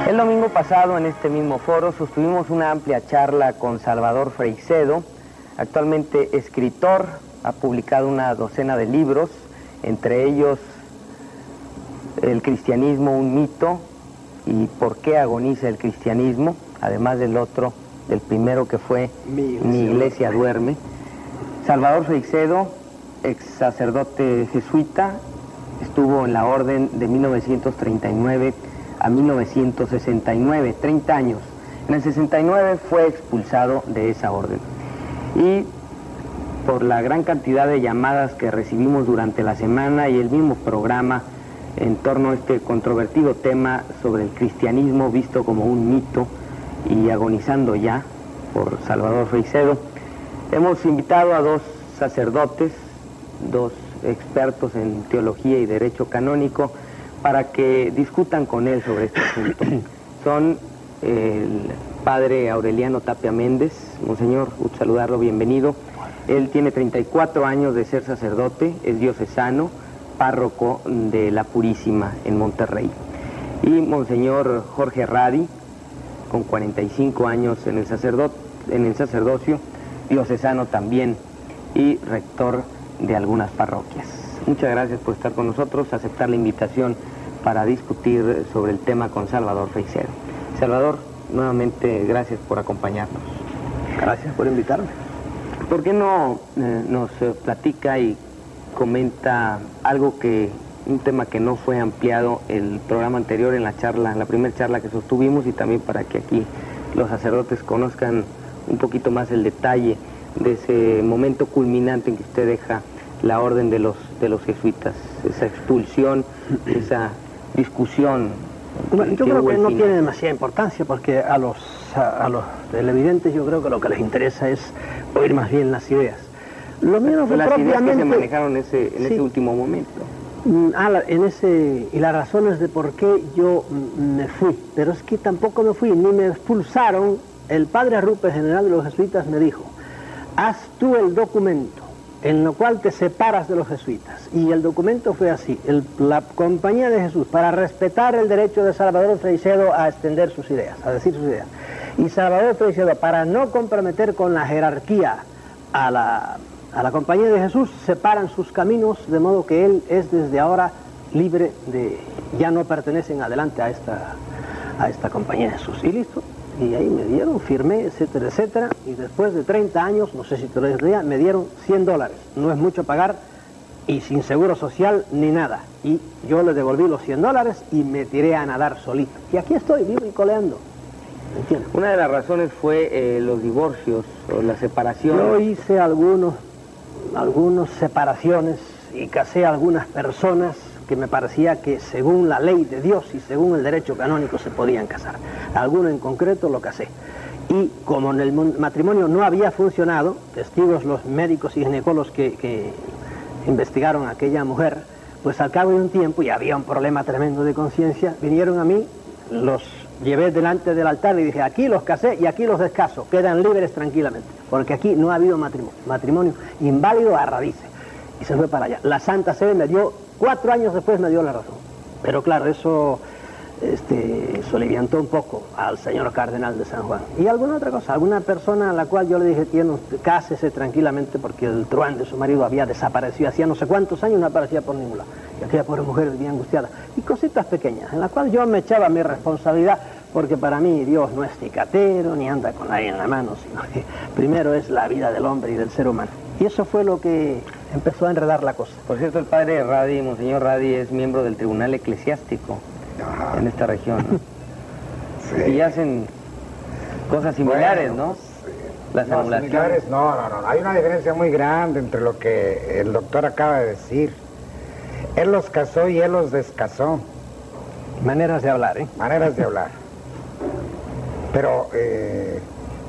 El domingo pasado, en este mismo foro, sostuvimos una amplia charla con Salvador Freixedo, actualmente escritor, ha publicado una docena de libros, entre ellos El cristianismo, un mito, y ¿Por qué agoniza el cristianismo?, además del primero que fue Mi iglesia duerme. Salvador Freixedo, ex sacerdote jesuita, estuvo en la orden de 1939 a 1969, 30 años. En el 69 fue expulsado de esa orden. Y por la gran cantidad de llamadas que recibimos durante la semana y el mismo programa en torno a este controvertido tema sobre el cristianismo visto como un mito y agonizando ya por Salvador Freixedo, hemos invitado a dos sacerdotes, dos expertos en teología y derecho canónico, para que discutan con él sobre este asunto. Son el padre Aureliano Tapia Méndez. Monseñor, gusto saludarlo, bienvenido. Él tiene 34 años de ser sacerdote, es diocesano, párroco de la Purísima en Monterrey. Y Monseñor Jorge Radi, con 45 años en el sacerdocio, diocesano también y rector de algunas parroquias. Muchas gracias por estar con nosotros, aceptar la invitación para discutir sobre el tema con Salvador Freixedo. Salvador, nuevamente gracias por acompañarnos. Gracias por invitarme. ¿Por qué no nos platica y comenta un tema que no fue ampliado el programa anterior en la primera charla que sostuvimos, y también para que aquí los sacerdotes conozcan un poquito más el detalle de ese momento culminante en que usted deja la orden de los jesuitas, esa expulsión, esa discusión? Bueno, yo creo que no tiene demasiada importancia, porque a los televidentes yo creo que lo que les interesa es oír más bien las ideas. Lo mío no fue las propiamente... ideas que se manejaron en ese último momento. Y las razones de por qué yo me fui, pero es que tampoco me fui, ni me expulsaron. El padre Arrupe, general de los jesuitas, me dijo: haz tú el documento en lo cual te separas de los jesuitas. Y el documento fue así: la Compañía de Jesús, para respetar el derecho de Salvador Freixedo a extender sus ideas, a decir sus ideas. Y Salvador Freixedo, para no comprometer con la jerarquía a la Compañía de Jesús, separan sus caminos, de modo que él es desde ahora libre de... ya no pertenecen adelante a esta Compañía de Jesús. Y listo. Y ahí me dieron, firmé, etcétera, etcétera, y después de 30 años, no sé si te lo dije, me dieron $100. No es mucho pagar, y sin seguro social ni nada. Y yo le devolví los $100 y me tiré a nadar solito. Y aquí estoy, vivo y coleando. ¿Entiendes? Una de las razones fue los divorcios o la separación. Yo hice algunas separaciones y casé a algunas personas que me parecía que según la ley de Dios y según el derecho canónico se podían casar. Alguno en concreto lo casé. Y como en el matrimonio no había funcionado, testigos los médicos y ginecólogos que investigaron a aquella mujer, pues al cabo de un tiempo, y había un problema tremendo de conciencia, vinieron a mí, los llevé delante del altar y dije: aquí los casé y aquí los descaso, quedan libres tranquilamente, porque aquí no ha habido matrimonio inválido a raíces. Y se fue para allá. La Santa Sede me dio, 4 años después me dio la razón. Pero claro, eso soliviantó un poco al señor cardenal de San Juan. Y alguna otra cosa, alguna persona a la cual yo le dije: cásese tranquilamente, porque el truán de su marido había desaparecido hacía no sé cuántos años, no aparecía por ningún lado. Y aquella pobre mujer vivía angustiada. Y cositas pequeñas, en las cuales yo me echaba mi responsabilidad, porque para mí Dios no es cicatero, ni anda con nadie en la mano, sino que primero es la vida del hombre y del ser humano. Y eso fue lo que empezó a enredar la cosa. Por cierto, el padre Radi, Monseñor Radi, es miembro del Tribunal Eclesiástico en esta región, ¿no? Sí. Y hacen cosas similares, ¿no? Sí. Las anulaciones. Similares, no. Hay una diferencia muy grande entre lo que el doctor acaba de decir. Él los casó y él los descasó. Maneras de hablar, ¿eh? Maneras de hablar. Pero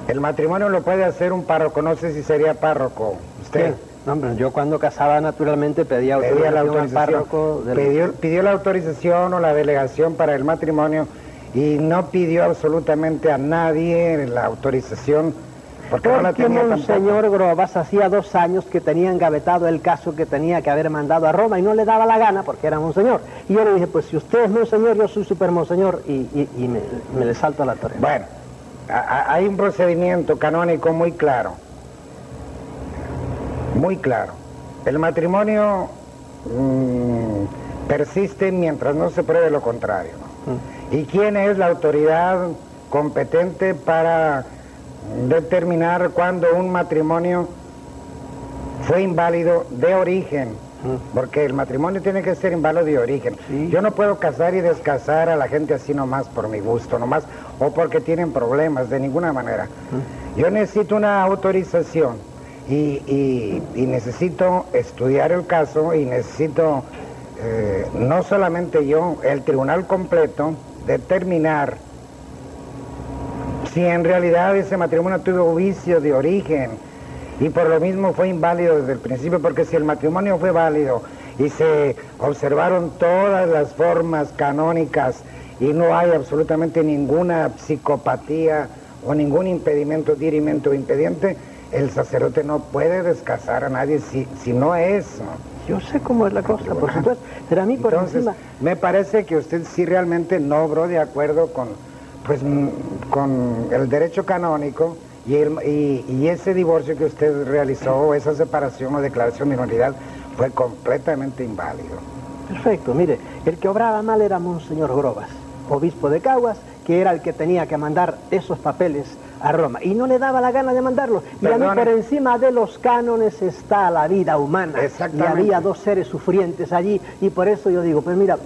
el matrimonio lo puede hacer un párroco. No sé si sería párroco usted. Sí. No, hombre, yo cuando casaba naturalmente pedía autorización al párroco. Pidió la autorización o la delegación para el matrimonio y no pidió absolutamente a nadie la autorización Porque no la tenía Monseñor Grobas hacía 2 años que tenía engavetado el caso que tenía que haber mandado a Roma y no le daba la gana porque era Monseñor. Y yo le dije, pues si usted es Monseñor, yo soy super Monseñor, y me le salto a la torre. Bueno, hay un procedimiento canónico muy claro. Muy claro. El matrimonio persiste mientras no se pruebe lo contrario, ¿no? ¿Y quién es la autoridad competente para determinar cuándo un matrimonio fue inválido de origen? Porque el matrimonio tiene que ser inválido de origen. Sí. Yo no puedo casar y descasar a la gente así nomás por mi gusto, nomás, o porque tienen problemas, de ninguna manera. Yo necesito una autorización y necesito estudiar el caso y necesito, no solamente yo, el tribunal completo, determinar si en realidad ese matrimonio tuvo vicio de origen y por lo mismo fue inválido desde el principio, porque si el matrimonio fue válido y se observaron todas las formas canónicas y no hay absolutamente ninguna psicopatía o ningún impedimento, dirimento o impediente, el sacerdote no puede descasar a nadie si no es. Yo sé cómo es la cosa, por supuesto, pero a mí por Entonces, encima... me parece que usted sí realmente no obró de acuerdo con el derecho canónico y ese divorcio que usted realizó, esa separación o declaración de nulidad, fue completamente inválido. Perfecto, mire, el que obraba mal era Monseñor Grobas, obispo de Caguas, que era el que tenía que mandar esos papeles a Roma, y no le daba la gana de mandarlo. Y a mí por encima de los cánones está la vida humana. Y había 2 seres sufrientes allí, y por eso yo digo, pues mira,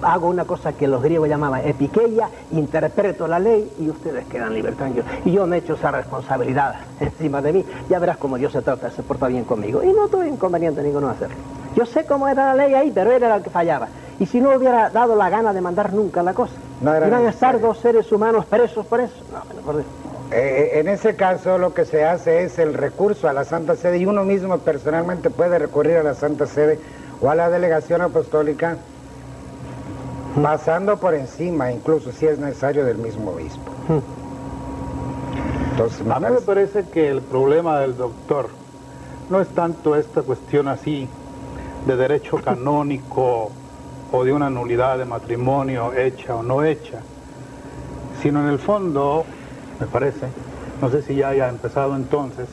hago una cosa que los griegos llamaban epikeia, interpreto la ley y ustedes quedan libertad. Y yo me echo esa responsabilidad encima de mí. Ya verás cómo Dios se porta bien conmigo. Y no tuve inconveniente ninguno de hacerlo. Yo sé cómo era la ley ahí, pero él era el que fallaba. Y si no hubiera dado la gana de mandar nunca la cosa, iban a estar 2 seres humanos presos por eso. No, por Dios. En ese caso lo que se hace es el recurso a la Santa Sede, y uno mismo personalmente puede recurrir a la Santa Sede o a la delegación apostólica, pasando por encima, incluso si es necesario, del mismo obispo. Entonces, a mí me parece que el problema del doctor no es tanto esta cuestión así de derecho canónico o de una nulidad de matrimonio hecha o no hecha, sino en el fondo, me parece, no sé si ya haya empezado entonces,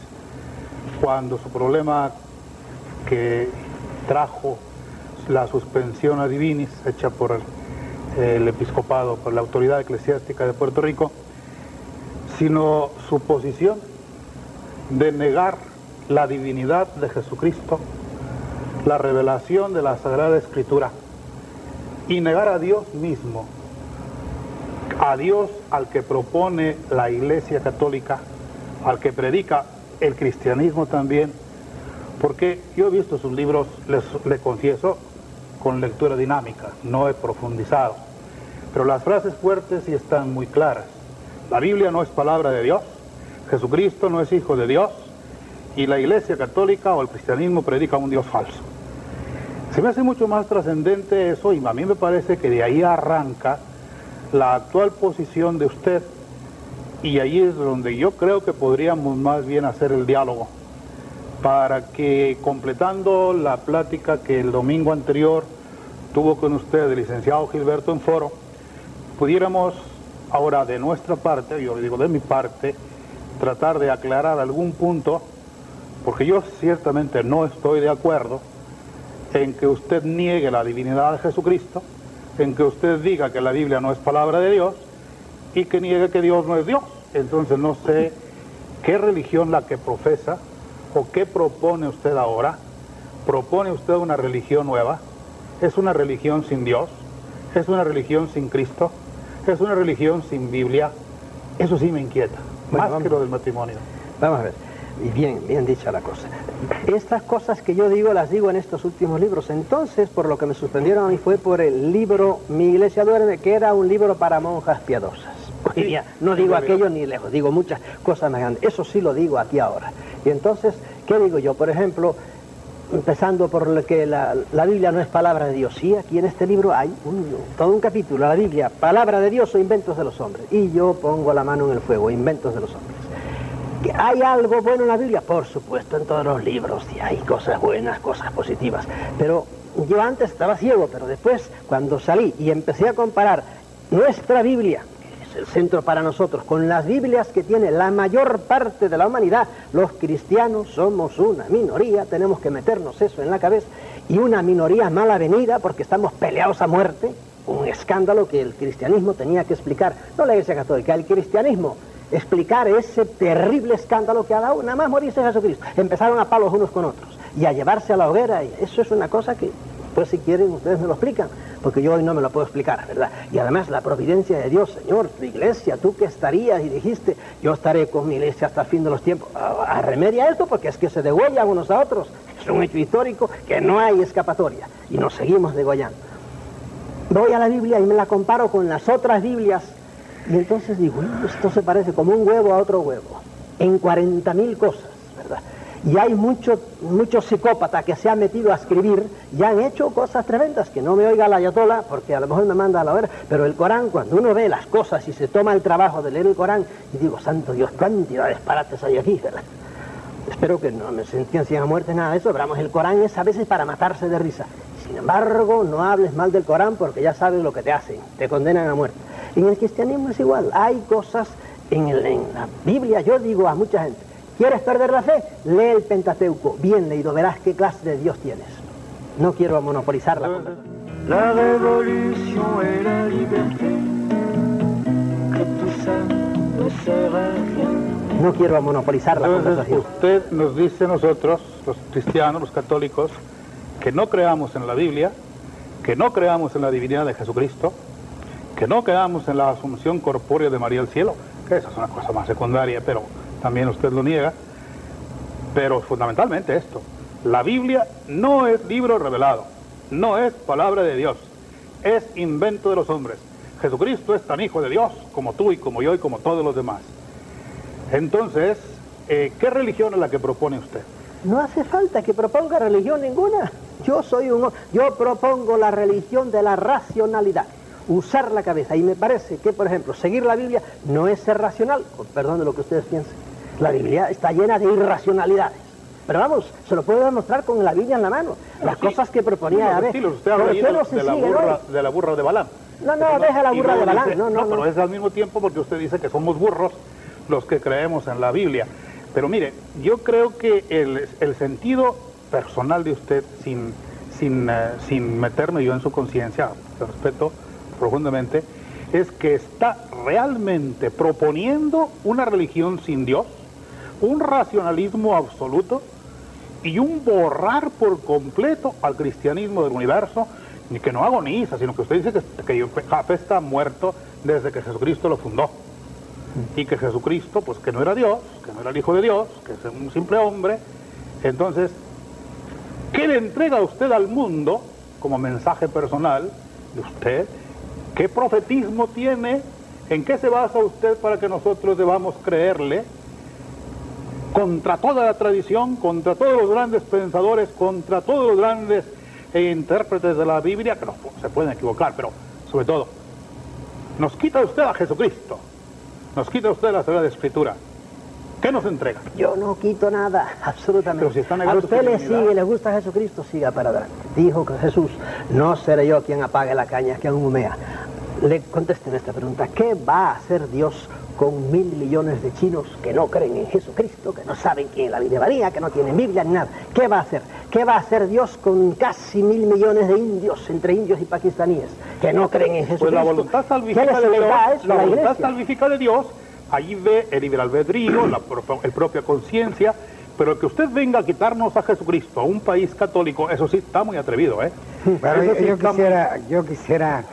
cuando su problema que trajo la suspensión a divinis hecha por el episcopado, por la autoridad eclesiástica de Puerto Rico, sino su posición de negar la divinidad de Jesucristo, la revelación de la Sagrada Escritura, y negar a Dios mismo, a Dios al que propone la Iglesia Católica, al que predica el cristianismo también, porque yo he visto sus libros, le confieso, con lectura dinámica, no he profundizado, pero las frases fuertes sí están muy claras. La Biblia no es palabra de Dios, Jesucristo no es hijo de Dios, y la Iglesia Católica o el cristianismo predica un Dios falso. Se me hace mucho más trascendente eso, y a mí me parece que de ahí arranca la actual posición de usted, y ahí es donde yo creo que podríamos más bien hacer el diálogo, para que, completando la plática que el domingo anterior tuvo con usted el licenciado Gilberto Enforo, pudiéramos ahora de nuestra parte, yo le digo de mi parte, tratar de aclarar algún punto, porque yo ciertamente no estoy de acuerdo en que usted niegue la divinidad de Jesucristo, en que usted diga que la Biblia no es palabra de Dios y que niegue que Dios no es Dios. Entonces no sé qué religión la que profesa o qué propone usted ahora. ¿Propone usted una religión nueva? ¿Es una religión sin Dios? ¿Es una religión sin Cristo? ¿Es una religión sin Biblia? Eso sí me inquieta, más que lo del matrimonio. Vamos a ver, y bien dicha la cosa. Estas cosas que yo digo, las digo en estos últimos libros. Entonces, por lo que me suspendieron a mí fue por el libro Mi Iglesia Duerme, que era un libro para monjas piadosas. Hoy día no digo aquello ni lejos, digo muchas cosas más grandes. Eso sí lo digo aquí ahora. Y entonces, ¿qué digo yo? Por ejemplo, empezando por lo que la Biblia no es palabra de Dios. Sí, aquí en este libro hay todo un capítulo, la Biblia, palabra de Dios o inventos de los hombres. Y yo pongo la mano en el fuego, inventos de los hombres. ¿Que hay algo bueno en la Biblia? Por supuesto, en todos los libros, y hay cosas buenas, cosas positivas. Pero yo antes estaba ciego, pero después, cuando salí y empecé a comparar nuestra Biblia, que es el centro para nosotros, con las Biblias que tiene la mayor parte de la humanidad, los cristianos somos una minoría, tenemos que meternos eso en la cabeza, y una minoría mal avenida porque estamos peleados a muerte, un escándalo que el cristianismo tenía que explicar, no la Iglesia Católica, el cristianismo, explicar ese terrible escándalo que ha dado nada más morirse Jesucristo. Empezaron a palos unos con otros y a llevarse a la hoguera, y eso es una cosa que, pues si quieren ustedes me lo explican, porque yo hoy no me lo puedo explicar, ¿verdad? Y además la providencia de Dios, Señor, tu iglesia, tú que estarías y dijiste, yo estaré con mi iglesia hasta el fin de los tiempos, remedia esto porque es que se degüellan unos a otros, es un hecho histórico que no hay escapatoria y nos seguimos degollando. Voy a la Biblia y me la comparo con las otras Biblias. Y entonces digo, esto se parece como un huevo a otro huevo, en 40.000 cosas, ¿verdad? Y hay muchos psicópatas que se han metido a escribir y han hecho cosas tremendas, que no me oiga la ayatolá, porque a lo mejor me manda a la hora, pero el Corán, cuando uno ve las cosas y se toma el trabajo de leer el Corán, y digo, santo Dios, cantidad de disparates hay aquí, ¿verdad? Espero que no me sentencien a muerte, nada de eso, pero vamos, el Corán es a veces para matarse de risa. Sin embargo, no hables mal del Corán porque ya sabes lo que te hacen, te condenan a muerte. En el cristianismo es igual, hay cosas en la Biblia, yo digo a mucha gente, ¿quieres perder la fe? Lee el Pentateuco, bien leído, verás qué clase de Dios tienes. No quiero monopolizar la conversación. La revolución et la liberté, que tout ça ne sert à rien. No quiero monopolizar la Entonces, conversación. usted nos dice a nosotros, los cristianos, los católicos, que no creamos en la Biblia, que no creamos en la divinidad de Jesucristo, que no creamos en la asunción corpórea de María al cielo, que esa es una cosa más secundaria, pero también usted lo niega. Pero fundamentalmente esto, la Biblia no es libro revelado, no es palabra de Dios, es invento de los hombres. Jesucristo es tan hijo de Dios como tú y como yo y como todos los demás. Entonces, ¿qué religión es la que propone usted? No hace falta que proponga religión ninguna. Yo propongo la religión de la racionalidad, usar la cabeza. Y me parece que, por ejemplo, seguir la Biblia no es ser racional, con perdón de lo que ustedes piensen. La Biblia está llena de irracionalidades. Pero vamos, se lo puedo demostrar con la Biblia en la mano. Las cosas que proponía Yahvé. Usted habla ahí de la burra de Balaam. No, deja la burra de Balaam. No, pero es al mismo tiempo porque usted dice que somos burros los que creemos en la Biblia. Pero mire, yo creo que el sentido personal de usted, sin meterme yo en su conciencia, lo respeto profundamente, es que está realmente proponiendo una religión sin Dios, un racionalismo absoluto y un borrar por completo al cristianismo del universo, ni que no agoniza, sino que usted dice que Jafé está muerto desde que Jesucristo lo fundó. Y que Jesucristo, pues que no era Dios, que no era el Hijo de Dios, que es un simple hombre. Entonces, ¿qué le entrega usted al mundo como mensaje personal de usted? ¿Qué profetismo tiene? ¿En qué se basa usted para que nosotros debamos creerle? Contra toda la tradición, contra todos los grandes pensadores, contra todos los grandes intérpretes de la Biblia, que no se pueden equivocar, pero sobre todo, nos quita usted a Jesucristo. Nos quita usted la Sagrada Escritura. ¿Qué nos entrega? Yo no quito nada, absolutamente. Pero si está a negando usted su le divinidad. sigue, le gusta Jesucristo, siga para adelante. Dijo que Jesús, no seré yo quien apague la caña, quien humea. Le contesten esta pregunta, ¿qué va a hacer Dios con 1.000 millones de chinos que no creen en Jesucristo, que no saben quién es la Virgen María, que no tienen Biblia ni nada? ¿Qué va a hacer? ¿Qué va a hacer Dios con casi 1.000 millones de indios, entre indios y pakistaníes, que no creen en Jesucristo? Pues la voluntad salvífica de Dios, la voluntad salvífica de Dios, allí ve el libre albedrío, el propia conciencia, pero que usted venga a quitarnos a Jesucristo, a un país católico, eso sí está muy atrevido, ¿eh? Pero Eso sí yo quisiera,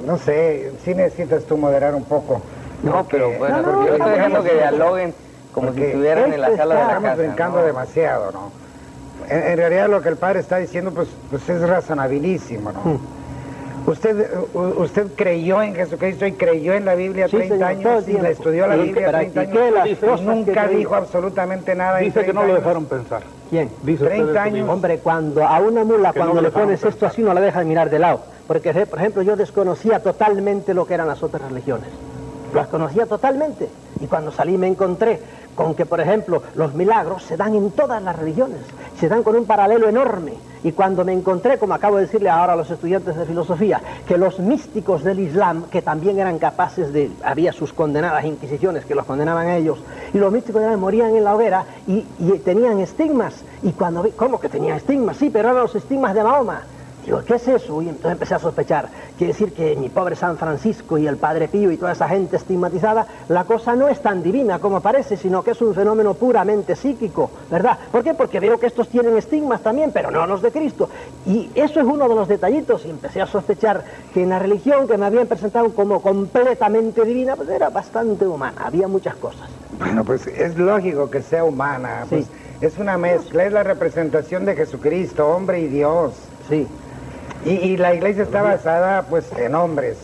no sé, si necesitas tú moderar un poco. No, pero bueno, No, yo estoy dejando no, que dialoguen como si porque estuvieran en la sala de la estamos casa. brincando ¿no? demasiado, ¿no? En realidad lo que el padre está diciendo, pues es razonabilísimo, ¿no? Usted creyó en Jesucristo y creyó en la Biblia Sí, 30 señor, todo el años y tiempo. la estudió la Y Biblia 30 practiqué años las y cosas que nunca creí. dijo absolutamente nada. en Dice que 30 no lo años. dejaron pensar. ¿Quién? Dice usted 30 eso años. mismo. Hombre, cuando a una mula, Que cuando no le lo dejaron pones esto pensar. así, no la dejas mirar de lado. Porque, por ejemplo, yo desconocía totalmente lo que eran las otras religiones. las conocía totalmente. Y cuando salí me encontré con que, por ejemplo, los milagros se dan en todas las religiones, se dan con un paralelo enorme. Y cuando me encontré, como acabo de decirle ahora a los estudiantes de filosofía, que los místicos del Islam, que también eran capaces de, había sus condenadas inquisiciones que los condenaban a ellos, y los místicos del Islam morían en la hoguera y tenían estigmas. Y cuando vi, ¿cómo que tenían estigmas? Sí, pero eran los estigmas de Mahoma. Digo, ¿qué es eso? Y entonces empecé a sospechar. Quiere decir que mi pobre San Francisco y el Padre Pío y toda esa gente estigmatizada, la cosa no es tan divina como parece, sino que es un fenómeno puramente psíquico, ¿verdad? ¿Por qué? Porque veo que estos tienen estigmas también, pero no los de Cristo. Y eso es uno de los detallitos, y empecé a sospechar que en la religión que me habían presentado como completamente divina, pues era bastante humana, había muchas cosas. Bueno, pues es lógico que sea humana, Sí. pues es una mezcla, es la representación de Jesucristo, hombre y Dios. Sí. Y la iglesia está basada pues en hombres.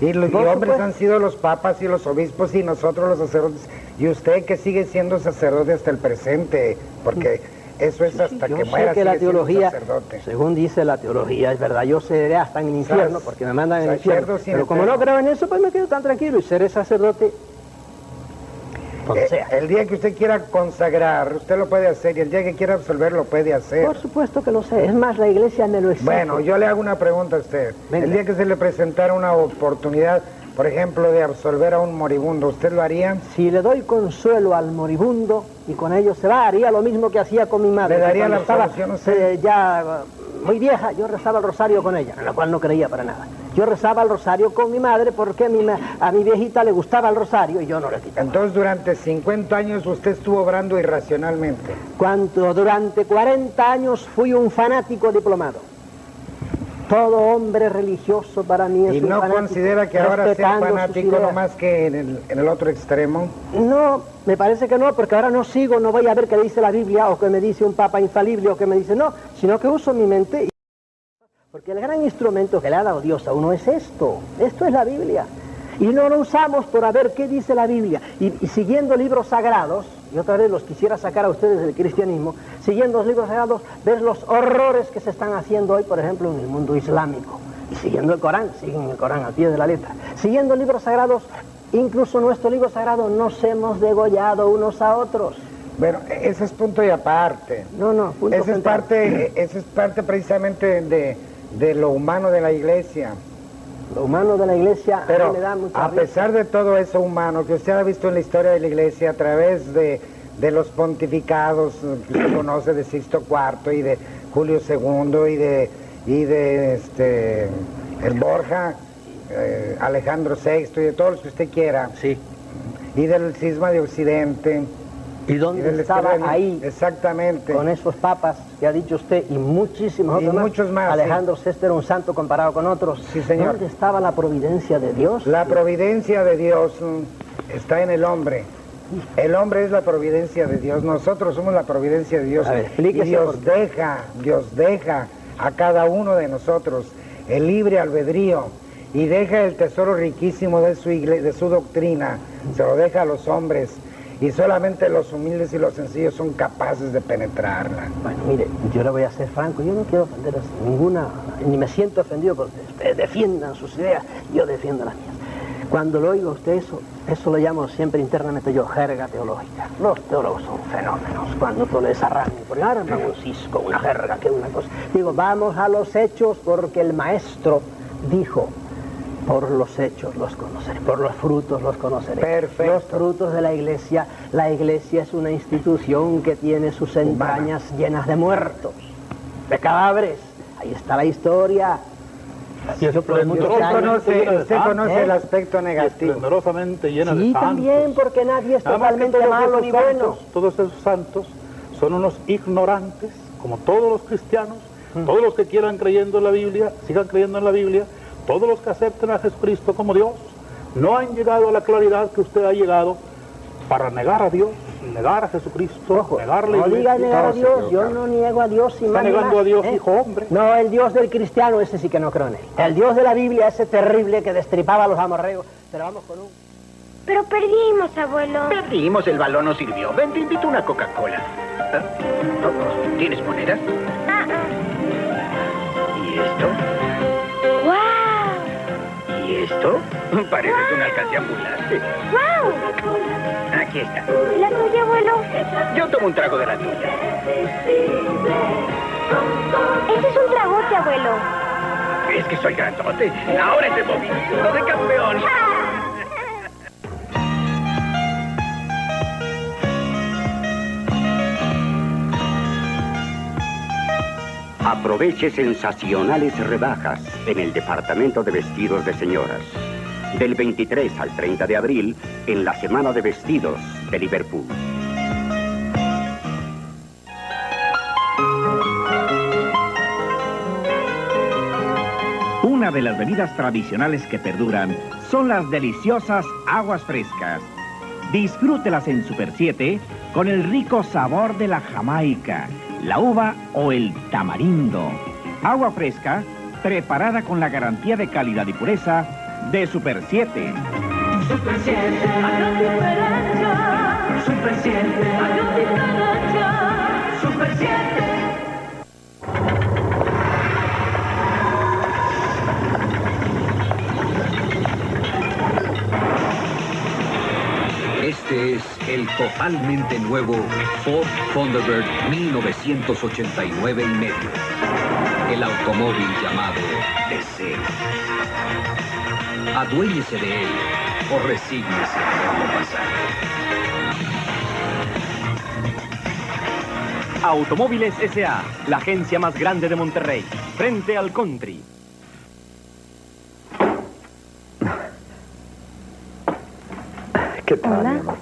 Y los Por hombres supuesto. han sido los papas y los obispos y nosotros los sacerdotes. Y usted que sigue siendo sacerdote hasta el presente, porque eso es hasta Yo que sé muera que la sigue siendo teología, sacerdote. según dice la teología, es verdad, yo seré hasta en el infierno, porque me mandan en el infierno. Sacerdote Pero como no eterno. creo en eso, pues me quedo tan tranquilo y seré sacerdote donde sea. El día que usted quiera consagrar, usted lo puede hacer, y el día que quiera absolver, lo puede hacer. Por supuesto que lo sé, es más, la iglesia me lo exige. Bueno, yo le hago una pregunta a usted. Venga. El día que se le presentara una oportunidad, por ejemplo, de absolver a un moribundo, ¿usted lo haría? Si le doy consuelo al moribundo y con ello se va, haría lo mismo que hacía con mi madre. ¿Le daría Cuando la estaba absolución a usted? ya muy vieja, yo rezaba el rosario con ella, en la cual no creía para nada. Yo rezaba el rosario con mi madre porque a mi viejita le gustaba el rosario y yo no le quitaba. Entonces, durante 50 años usted estuvo obrando irracionalmente. Cuando durante 40 años fui un fanático diplomado. Todo hombre religioso para mí es ¿Y un no fanático, considera que ahora sea respetando sus fanático ideas. no más que en el otro extremo? No, me parece que no, porque ahora no sigo, no voy a ver qué dice la Biblia o qué me dice un papa infalible o qué me dice, no, sino que uso mi mente. Porque el gran instrumento que le ha dado Dios a uno es esto es la Biblia. Y no lo usamos por a ver qué dice la Biblia. Y siguiendo libros sagrados, y otra vez los quisiera sacar a ustedes del cristianismo, siguiendo los libros sagrados, ves los horrores que se están haciendo hoy, por ejemplo, en el mundo islámico. Y siguiendo el Corán, siguen el Corán al pie de la letra. Siguiendo libros sagrados, incluso nuestro libro sagrado, nos hemos degollado unos a otros. Bueno, ese es punto y aparte. No, punto Esa es central. parte precisamente de lo humano de la iglesia. Lo humano de la iglesia a Pero mí me da mucha a risa. pesar de todo eso humano que usted ha visto en la historia de la iglesia a través de los pontificados que usted conoce de Sixto IV y de Julio II y de el Borja, Alejandro VI y de todos los que usted quiera, Sí. y del cisma de Occidente. ¿Y y dónde del estaba Esquerra- ahí Exactamente. con esos papas que ha dicho usted y muchísimos Y otros muchos más, Alejandro VI era un santo comparado con otros. Sí, señor. ¿Dónde estaba la providencia de Dios? La providencia de Dios está en el hombre. El hombre es la providencia de Dios. Nosotros somos la providencia de Dios. A ver, explíquese y Dios por qué. deja a cada uno de nosotros el libre albedrío y deja el tesoro riquísimo de su doctrina. Se lo deja a los hombres. Y solamente los humildes y los sencillos son capaces de penetrarla. Bueno, mire, yo le voy a ser franco, yo no quiero ofender a ninguna, ni me siento ofendido porque ustedes defiendan sus ideas, yo defiendo las mías. Cuando lo oigo a usted eso lo llamo siempre internamente yo jerga teológica. Los teólogos son fenómenos, cuando tú les arrancan, porque arman un cisco, una jerga, que una cosa. Digo, vamos a los hechos porque el maestro dijo, por los hechos los conoceré, por los frutos los conoceré. Perfecto. Los frutos de la iglesia es una institución que tiene sus entrañas llenas de muertos, de cadáveres. Ahí está la historia. Y Yo por muchos años- Usted conoce el ¿Eh? aspecto negativo. esplendorosamente llena de Sí, santos. también, porque nadie es Nada más que totalmente malo ni bueno. todos esos santos son unos ignorantes, como todos los cristianos, todos los que quieran creyendo en la Biblia, sigan creyendo en la Biblia, todos los que acepten a Jesucristo como Dios, no han llegado a la claridad que usted ha llegado para negar a Dios, negar a Jesucristo, negar la No iglesia. diga negar a todos se Dios, yo equivocaron. no niego a Dios y Está más ni negando más, a Dios, ¿eh? hijo hombre. No, el Dios del cristiano, ese sí que no creo en él. El Dios de la Biblia, ese terrible que destripaba a los amorreos. Pero vamos con un... Pero perdimos, abuelo. Perdimos, el balón no sirvió. Ven, te invito una Coca-Cola. ¿Tienes monedas? ¿Y esto? ¡Wow! ¿Y ¿Esto? Pareces una alcancía ambulante. ¡Guau! Aquí está. ¿Y la tuya, abuelo? Yo tomo un trago de la tuya. Ese es un tragote, abuelo. Es que soy grandote. Ahora es el movimiento de campeón. Aproveche sensacionales rebajas en el departamento de vestidos de señoras. Del 23 al 30 de abril, en la Semana de Vestidos de Liverpool. Una de las bebidas tradicionales que perduran son las deliciosas aguas frescas. Disfrútelas en Super 7 con el rico sabor de la jamaica, la uva o el tamarindo. Agua fresca preparada con la garantía de calidad y pureza de Super 7. Super 7, hay diferencia. Super 7, hay diferencia. Super 7. Este es el totalmente nuevo Ford Thunderbird 1989 y medio. El automóvil llamado Deseo. Aduéñese de él o resígnese a verlo pasar. Automóviles S.A., la agencia más grande de Monterrey, frente al country. ¿Qué tal, mi amor?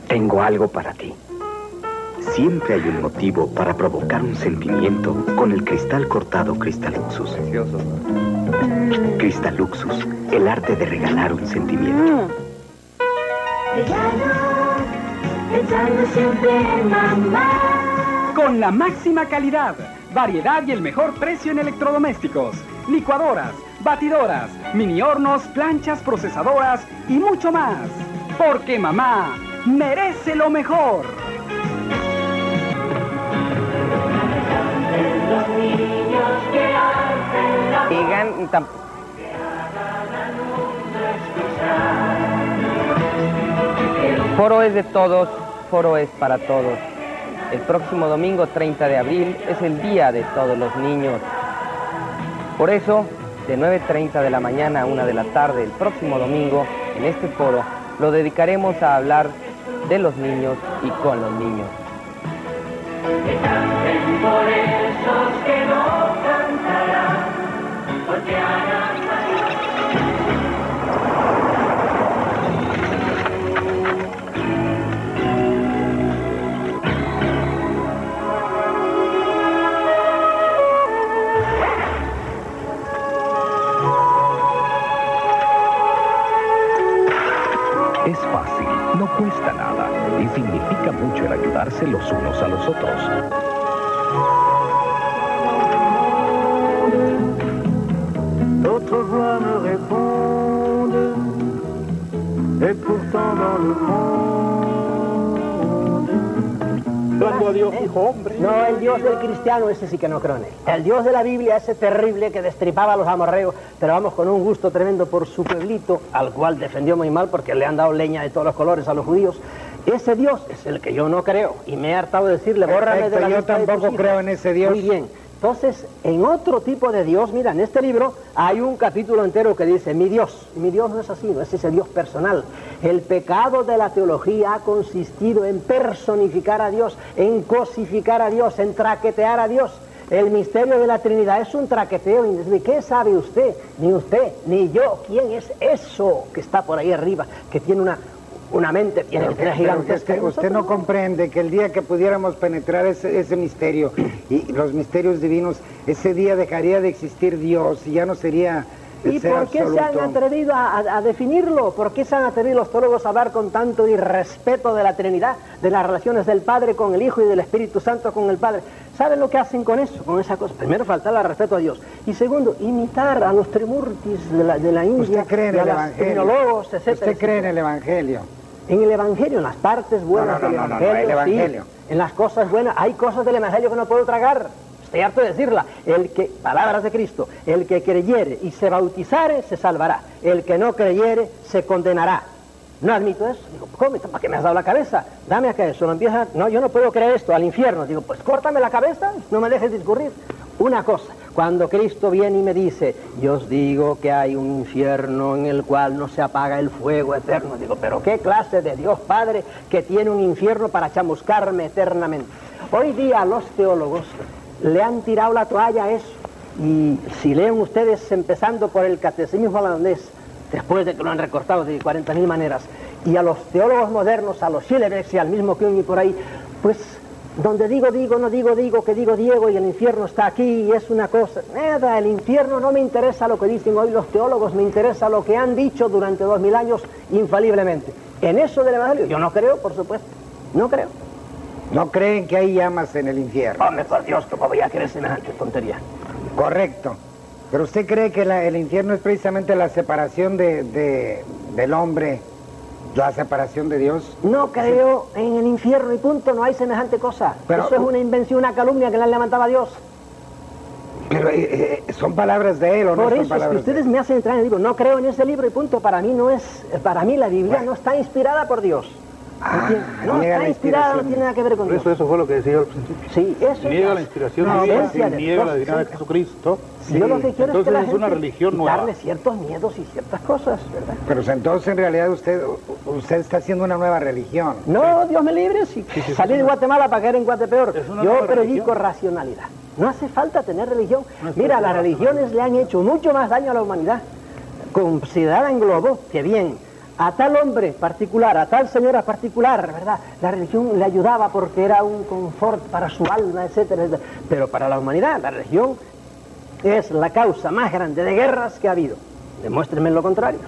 Tengo algo para ti. Siempre hay un motivo para provocar un sentimiento con el cristal cortado Cristal Luxus. Precioso. Cristal Luxus, el arte de regalar un sentimiento. Pensando siempre en mamá. Con la máxima calidad, variedad y el mejor precio en electrodomésticos, licuadoras, batidoras, mini hornos, planchas, procesadoras y mucho más. Porque mamá merece lo mejor. Digan, Foro es de todos, Foro es para todos. El próximo domingo 30 de abril es el día de todos los niños. Por eso, de 9:30 de la mañana a 1 de la tarde, el próximo domingo, en este foro, lo dedicaremos a hablar de los niños y con los niños. Que canten por esos que no cantarán, porque harán. Es fácil, no cuesta nada y significa mucho el ayudarse los unos a los otros. D'autres voix me répondent, et pourtant dans le monde. Cuando a Dios dijo hombre. No, el Dios del cristiano, ese sí que no creo en él. El Dios de la Biblia, ese terrible que destripaba a los amorreos, pero vamos, con un gusto tremendo por su pueblito, al cual defendió muy mal porque le han dado leña de todos los colores a los judíos. Ese Dios es el que yo no creo, y me he hartado de decirle, bórrame de la yo lista de tus tampoco hijos. creo en ese Dios. Muy bien. Entonces, en otro tipo de Dios, mira, en este libro hay un capítulo entero que dice, mi Dios. Y mi Dios no es así, no es ese Dios personal. El pecado de la teología ha consistido en personificar a Dios, en cosificar a Dios, en traquetear a Dios. El misterio de la Trinidad es un traqueteo. ¿Qué sabe usted? Ni usted, ni yo. ¿Quién es eso que está por ahí arriba, que tiene una mente, tiene que tener gigantesca? Usted no comprende que el día que pudiéramos penetrar ese misterio y los misterios divinos, ese día dejaría de existir Dios y ya no sería el ¿Y ser por qué se han absoluto. atrevido a definirlo? ¿Por qué se han atrevido los teólogos a hablar con tanto irrespeto de la Trinidad, de las relaciones del Padre con el Hijo y del Espíritu Santo con el Padre? ¿Saben lo que hacen con eso, con esa cosa? Primero, faltarle al respeto a Dios. Y segundo, imitar a los trimurtis de la India. ¿Usted cree en y a el los Evangelio? tecnólogos, etcétera, ¿Usted cree en etcétera. el Evangelio? En el Evangelio, en las partes buenas del Evangelio, el Evangelio. sí. En las cosas buenas, hay cosas del Evangelio que no puedo tragar. estoy harto de decirla, palabras de Cristo, el que creyere y se bautizare se salvará, el que no creyere se condenará. No admito eso. Digo, ¿cómo? ¿Para qué me has dado la cabeza? Dame acá eso. No, yo no puedo creer esto, al infierno. Digo, pues córtame la cabeza, no me dejes discurrir. Una cosa, cuando Cristo viene y me dice, yo os digo que hay un infierno en el cual no se apaga el fuego eterno. Digo, pero ¿qué clase de Dios Padre que tiene un infierno para chamuscarme eternamente? Hoy día los teólogos le han tirado la toalla a eso. Y si leen ustedes, empezando por el catecismo holandés, después de que lo han recortado de 40.000 maneras, y a los teólogos modernos, a los Schillebeck y al mismo Kuhn y por ahí, pues donde digo, no digo, que digo Diego y el infierno está aquí y es una cosa, nada, el infierno no me interesa lo que dicen hoy los teólogos, me interesa lo que han dicho durante 2000 años infaliblemente. En eso del Evangelio yo no creo, por supuesto, no creo. ¿No creen que hay llamas en el infierno? Hombre, por Dios, ¿cómo voy a creer semejante tontería? Correcto. Pero usted cree que el infierno es precisamente la separación del hombre, la separación de Dios. No creo en el infierno y punto, no hay semejante cosa. Pero, eso es una invención, una calumnia que le han levantado a Dios. Pero son palabras de él o no son palabras de él. Por eso es que ustedes me hacen entrar y digo, no creo en ese libro y punto. Para mí la Biblia no está inspirada por Dios. No está inspirada, no tiene nada que ver con Dios. Eso fue lo que decía al principio. Sí, eso niega la inspiración divina, niega la divinidad de Jesucristo. Sí. Yo lo que quiero es que la gente una religión nueva. Darle ciertos miedos y ciertas cosas, ¿verdad? Pero entonces en realidad usted está haciendo una nueva religión. No, Dios me libre, si salí de Guatemala para caer en Guatepeor. Yo predico racionalidad. No hace falta tener religión. Mira, las religiones le han hecho mucho más daño a la humanidad. Considerada en globo, que bien, a tal hombre particular, a tal señora particular, ¿verdad? La religión le ayudaba porque era un confort para su alma, etcétera, etcétera. Pero para la humanidad, la religión es la causa más grande de guerras que ha habido. Demuéstrenme lo contrario.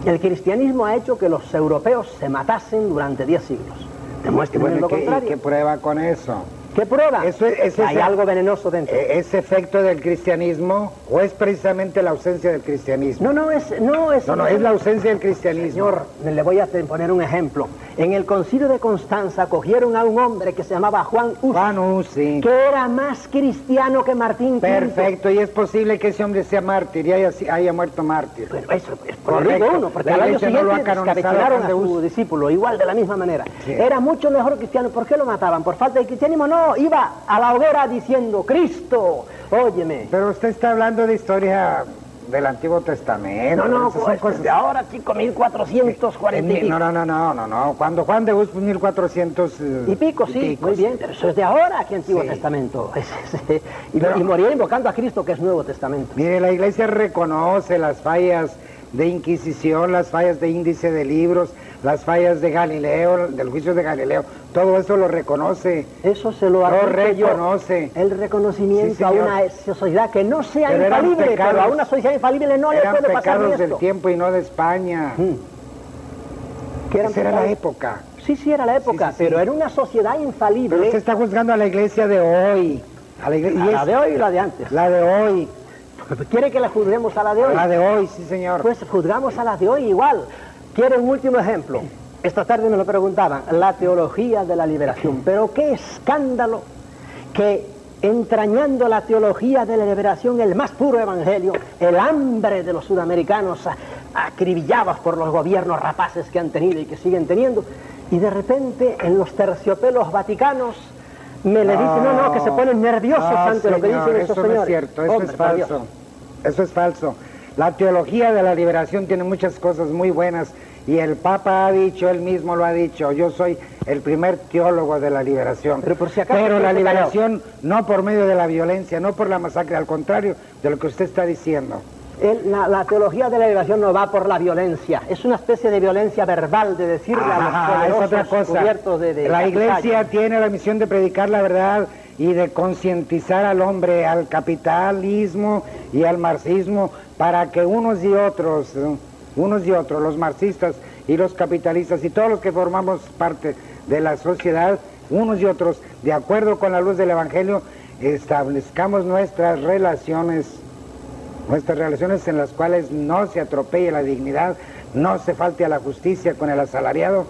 El cristianismo ha hecho que los europeos se matasen durante 10 siglos. Demuéstrenme lo contrario. ¿Qué prueba con eso? ¿Qué prueba? Hay algo venenoso dentro. ¿Es efecto del cristianismo o es precisamente la ausencia del cristianismo? No, es la ausencia del cristianismo. Señor, le voy a poner un ejemplo. En el concilio de Constanza cogieron a un hombre que se llamaba Juan Hus, sí, que era más cristiano que Martín V. Perfecto, y es posible que ese hombre sea mártir y haya muerto mártir. Pero eso es por lo digo uno, porque al año siguiente descabecearon a su discípulo, igual de la misma manera. Sí. Era mucho mejor cristiano. ¿Por qué lo mataban? ¿Por falta de cristianismo? No, iba a la hoguera diciendo, Cristo, óyeme. Pero usted está hablando de historia del Antiguo Testamento. No, pues de ahora, chico, 1440 y pico. No. Cuando Juan de Hus, 1400 y pico, sí, muy bien, pero eso es de ahora, aquí Antiguo Testamento. Y moría invocando a Cristo, que es Nuevo Testamento. Mire, la Iglesia reconoce las fallas de Inquisición, las fallas de índice de libros, las fallas de Galileo, del juicio de Galileo, todo eso lo reconoce. Eso se lo reconoce. El reconocimiento a una sociedad que no sea infalible, pero a una sociedad infalible no le puede pasar esto. Eran pecados del tiempo y no de España. Esa era la época. Sí, era la época, pero era una sociedad infalible. Pero usted está juzgando a la iglesia de hoy. La de hoy y la de antes. La de hoy. ¿Quiere que la juzguemos a la de hoy? La de hoy, sí, señor. Pues juzgamos a la de hoy igual. ¿Quiere un último ejemplo? Esta tarde me lo preguntaban, la teología de la liberación. Pero qué escándalo que entrañando la teología de la liberación, el más puro evangelio, el hambre de los sudamericanos acribillados por los gobiernos rapaces que han tenido y que siguen teniendo, y de repente en los terciopelos vaticanos me le dicen, que se ponen nerviosos ante lo que dicen esos señores. Eso no es cierto, eso es falso. Eso es falso. La teología de la liberación tiene muchas cosas muy buenas y el Papa ha dicho, él mismo lo ha dicho, yo soy el primer teólogo de la liberación. Pero por si acaso... Pero la liberación no por medio de la violencia, no por la masacre, al contrario de lo que usted está diciendo. La teología de la liberación no va por la violencia, es una especie de violencia verbal, de decirle a los poderosos cubiertos de la Iglesia tiene la misión de predicar la verdad y de concientizar al hombre, al capitalismo y al marxismo, para que unos y otros, los marxistas y los capitalistas y todos los que formamos parte de la sociedad, unos y otros, de acuerdo con la luz del Evangelio, establezcamos nuestras relaciones en las cuales no se atropelle la dignidad, no se falte a la justicia con el asalariado,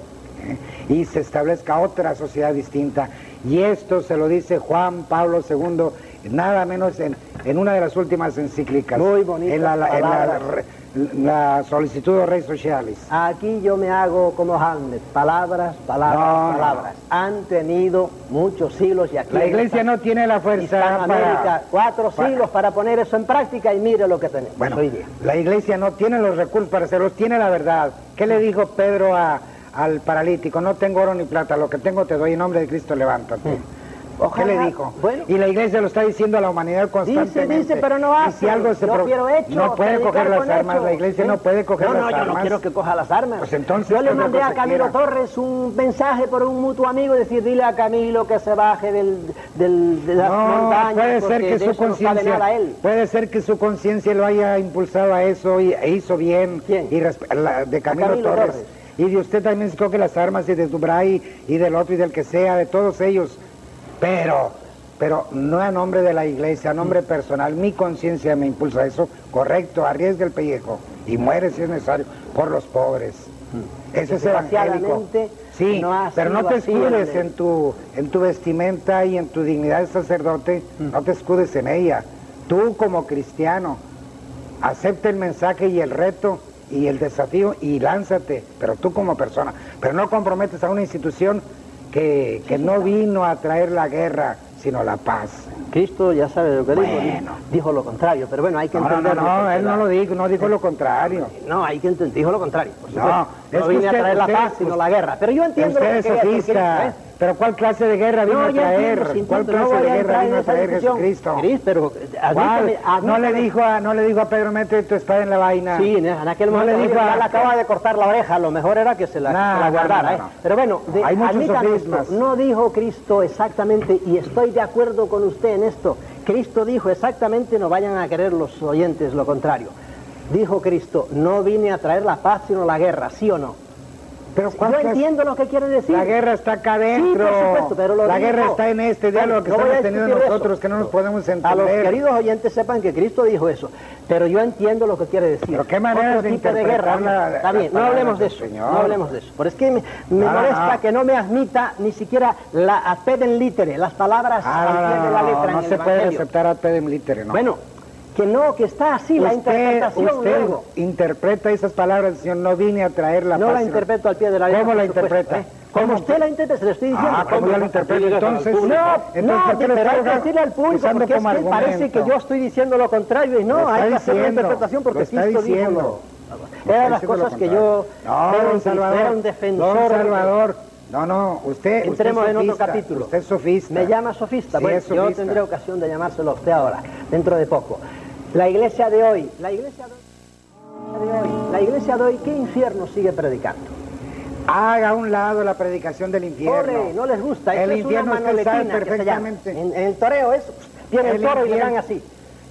y se establezca otra sociedad distinta. Y esto se lo dice Juan Pablo II nada menos en una de las últimas encíclicas. Muy bonita. En la solicitud de Rey Socialis. Aquí yo me hago como Hamlet, palabras, palabras. Han tenido muchos siglos y aquí la Iglesia no tiene la fuerza América, 4 siglos para poner eso en práctica y mire lo que tenemos. Bueno, hoy día. La Iglesia no tiene los recursos para hacerlo, tiene la verdad. ¿Qué le dijo Pedro al paralítico? No tengo oro ni plata, lo que tengo te doy, en nombre de Cristo levántate. Ojalá. ¿Qué le dijo? Bueno. Y la Iglesia lo está diciendo a la humanidad constantemente. Dice, pero no hace. Y si algo se quiero hechos, no puede coger las armas, hechos. la Iglesia no puede coger las armas. No, yo no quiero que coja las armas. Pues entonces, yo le mandé a que Camilo quiera. Torres un mensaje por un mutuo amigo y decir, dile a Camilo que se baje de las montañas. Puede ser porque que de su eso no sabe conciencia, nada él. puede ser que su conciencia lo haya impulsado a eso e hizo bien. ¿Quién? De Camilo Camilo Torres. Torres. Y de usted también se coge las armas y de Dubray y del otro y del que sea, de todos ellos. Pero no a nombre de la Iglesia, a nombre personal. Mi conciencia me impulsa a eso. Correcto, arriesga el pellejo y muere si es necesario por los pobres. Eso es evangélico. Sí, pero no te escudes en tu vestimenta y en tu dignidad de sacerdote, no te escudes en ella. Tú como cristiano, acepta el mensaje y el reto y el desafío y lánzate, pero tú como persona. Pero no comprometes a una institución que no vino a traer la guerra, sino la paz. Cristo ya sabe lo que dijo lo contrario, pero bueno, hay que entenderlo. No, él no lo dijo, no dijo lo contrario. No, hay que entender, dijo lo contrario. Por supuesto. No vine a traer la paz, sino la guerra. Pero yo entiendo usted es sofista. Pero ¿cuál clase de guerra vino a traer? ¿Cuál clase de guerra vino a traer Jesucristo? Pero no le dijo a Pedro, mete tu espada en la vaina. Sí, en aquel momento le acaba de cortar la oreja, lo mejor era que se la guardara. Pero bueno, no dijo Cristo exactamente, y estoy de acuerdo con usted en esto. Cristo dijo exactamente, no vayan a querer los oyentes lo contrario. Dijo Cristo, no vine a traer la paz sino la guerra, ¿sí o no? Pero yo entiendo lo que quiere decir. La guerra está acá adentro. Sí, por supuesto, pero la guerra está en este diálogo que estamos teniendo nosotros, que no nos podemos entender. A los queridos oyentes sepan que Cristo dijo eso, pero yo entiendo lo que quiere decir. Pero qué manera de interpretar Está bien, no hablemos de eso, no hablemos de eso. Pero es que me molesta que no me admita ni siquiera la ad pedem litere, las palabras al pie de la letra. No se puede aceptar ad pedem litere, ¿no? Bueno, que está así la interpretación. Usted interpreta esas palabras, Señor, no vine a traer la paz. No la interpreto al pie de la letra. ¿Cómo la interpreta? Como usted la interpreta, se lo estoy diciendo. ¿Cómo la interpreta? Entonces, pero hay que decirle al público, porque es que parece que yo estoy diciendo lo contrario, y no, hay que hacer la interpretación porque Cristo dijo. Era de las cosas que yo era un defensor. Don Salvador, no, usted entremos en otro capítulo. Usted es sofista. Me llama sofista. Sí, Bueno, es sofista. yo tendré ocasión de llamárselo a usted ahora, dentro de poco. La iglesia de hoy, ¿qué infierno sigue predicando? Haga a un lado la predicación del infierno. No les gusta. El Esto infierno es una usted sabe manoletina perfectamente. En el toreo tiene el toro y le dan así.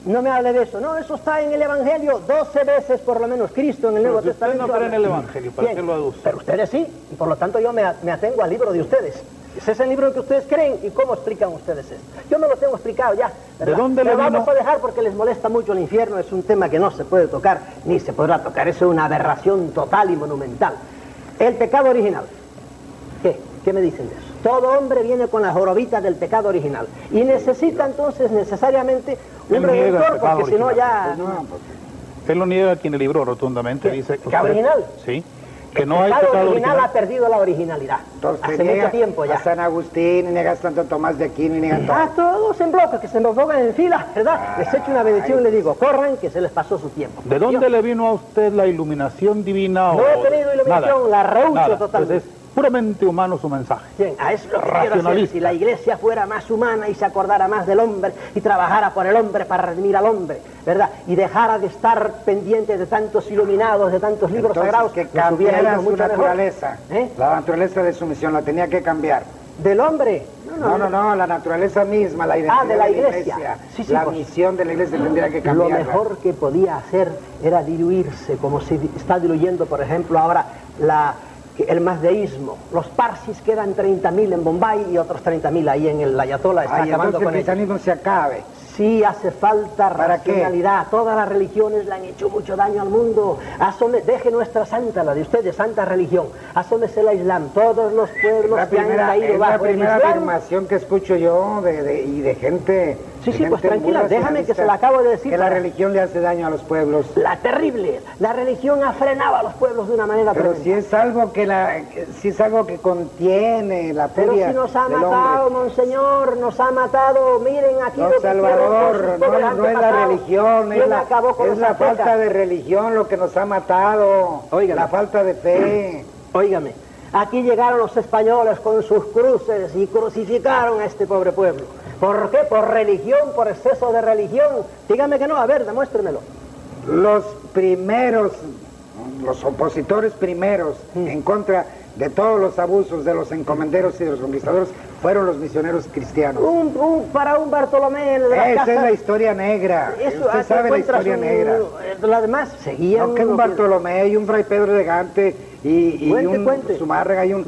No me hable de eso. No, eso está en el Evangelio 12 veces por lo menos. Cristo en el Nuevo Testamento. Usted no cree en el Evangelio, ¿para qué lo aduce? Pero ustedes sí, y por lo tanto yo me atengo al libro de ustedes. Ese es el libro que ustedes creen, y cómo explican ustedes esto. Yo me lo tengo explicado ya, ¿verdad? ¿De dónde le vino? vamos a dejar porque les molesta mucho el infierno, es un tema que no se puede tocar, ni se podrá tocar, es una aberración total y monumental. El pecado original. ¿Qué me dicen de eso? Todo hombre viene con la jorobita del pecado original y necesita entonces necesariamente un redentor, porque si no ya... Él lo niega quien le libró rotundamente, dice... ¿Pecado original? Sí. Que no hay pecado original ha perdido la originalidad. Entonces, hace mucho tiempo ya. A San Agustín, y negas tanto Tomás de Aquino, y negas todos en bloque, que se me pongan en fila, ¿verdad? Les echo una bendición y les digo, corran, que se les pasó su tiempo. ¿De dónde le vino a usted la iluminación divina? No he tenido iluminación, la rehuso totalmente. Pues es puramente humano su mensaje. Bien, a eso es lo que quiero hacer. Si la iglesia fuera más humana y se acordara más del hombre y trabajara por el hombre para redimir al hombre, ¿verdad? Y dejara de estar pendiente de tantos iluminados, de tantos libros sagrados, que cambiara su naturaleza. La naturaleza de su misión la tenía que cambiar. ¿Del hombre? No, la naturaleza misma, la identidad de la iglesia. Sí, la misión de la iglesia tendría que cambiar. Lo mejor que podía hacer era diluirse, como se está diluyendo, por ejemplo, ahora el mazdeísmo. Los parsis quedan 30.000 en Bombay y otros 30.000 ahí en el Ayatollah. Está acabando con el cristianismo se acabe. Sí, hace falta ¿Para qué? racionalidad. Todas las religiones le han hecho mucho daño al mundo. Deje nuestra santa, la de ustedes, santa religión. Asómese la Islam. Todos los pueblos que han caído bajo el Islam. Es la primera afirmación que escucho yo y de gente... Sí, pues tranquila, déjame que se la acabo de decir. Que la religión le hace daño a los pueblos. La terrible. La religión ha frenado a los pueblos de una manera tremenda. Si es algo que contiene la furia. Pero si nos ha matado, monseñor, nos ha matado. Miren aquí lo que Salvador, no es la religión, es la falta de religión lo que nos ha matado. Óigame. La falta de fe. Óigame, aquí llegaron los españoles con sus cruces y crucificaron a este pobre pueblo. ¿Por qué? ¿Por religión? ¿Por exceso de religión? Dígame que no, a ver, demuéstremelo. Los opositores primeros en contra de todos los abusos de los encomenderos y de los conquistadores fueron los misioneros cristianos. Para un Bartolomé de la Esa casa, es la historia negra. Usted sabe la historia negra. Lo demás seguían... No, que un Bartolomé y un Fray Pedro de Gante y un Zumárraga y un...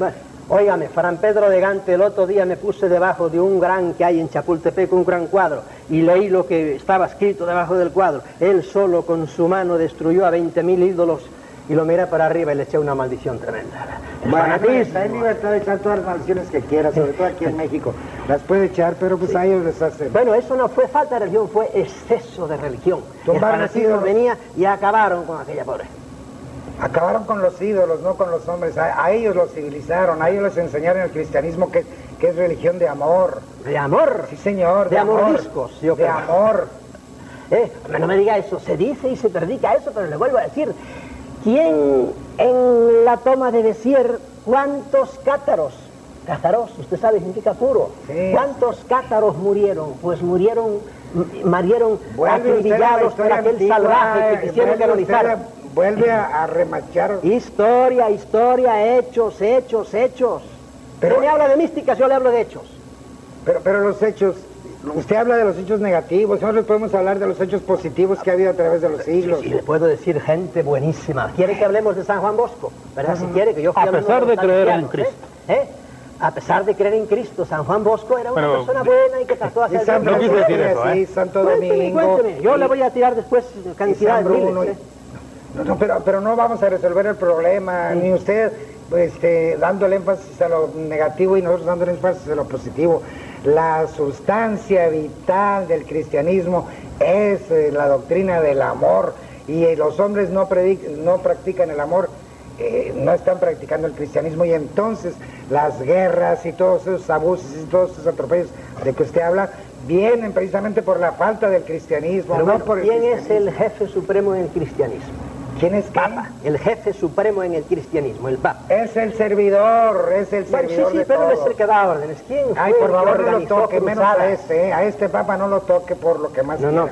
Óigame, Fran Pedro de Gante, el otro día me puse debajo de un gran que hay en Chapultepec, un gran cuadro, y leí lo que estaba escrito debajo del cuadro. Él solo con su mano destruyó a 20.000 ídolos y lo miré para arriba y le eché una maldición tremenda. Bueno, está en libertad de echar todas las maldiciones que quiera, sobre todo aquí en México. Las puede echar, pero pues a ellos les hace... Bueno, eso no fue falta de religión, fue exceso de religión. Los fanatismos venía y acabaron con aquella pobre. Acabaron con los ídolos, no con los hombres. A ellos los civilizaron, a ellos les enseñaron el cristianismo que es religión de amor. ¿De amor? Sí, señor. De amordiscos. De amor. No me diga eso, se dice y se predica eso, pero le vuelvo a decir, ¿quién en la toma de Béziers, cuántos cátaros? Cátaros, usted sabe, significa puro. Sí. ¿Cuántos cátaros murieron? Pues murieron acribillados por aquel salvaje que quisieron canonizar. Vuelve a remachar. Historia, hechos. Pero usted me habla de místicas, yo le hablo de hechos. Pero los hechos, usted habla de los hechos negativos, nosotros podemos hablar de los hechos positivos que ha habido a través de los siglos. Sí, le puedo decir gente buenísima. ¿Quiere que hablemos de San Juan Bosco? ¿Verdad? Si quiere que yo fui a pesar de creer en Cristo. A pesar de creer en Cristo, San Juan Bosco era una persona buena y que trató de hacer... No quise decir eso, sí, Santo Domingo. Cuénteme. Yo le voy a tirar después cantidad de miles. No, pero no vamos a resolver el problema, ni usted dándole énfasis a lo negativo y nosotros dándole énfasis a lo positivo. La sustancia vital del cristianismo es la doctrina del amor, y los hombres no practican el amor, no están practicando el cristianismo, y entonces las guerras y todos esos abusos y todos esos atropellos de que usted habla vienen precisamente por la falta del cristianismo. Pero no bueno, por el ¿quién es el jefe supremo en el cristianismo? ¿Quién es Papa? El jefe supremo en el cristianismo, el Papa. Es el servidor, sí, pero él es el que da órdenes. ¿Quién fue? Ay, por favor, no lo toque, cruzadas? menos a este Papa no lo toque por lo que más quiera. Yo no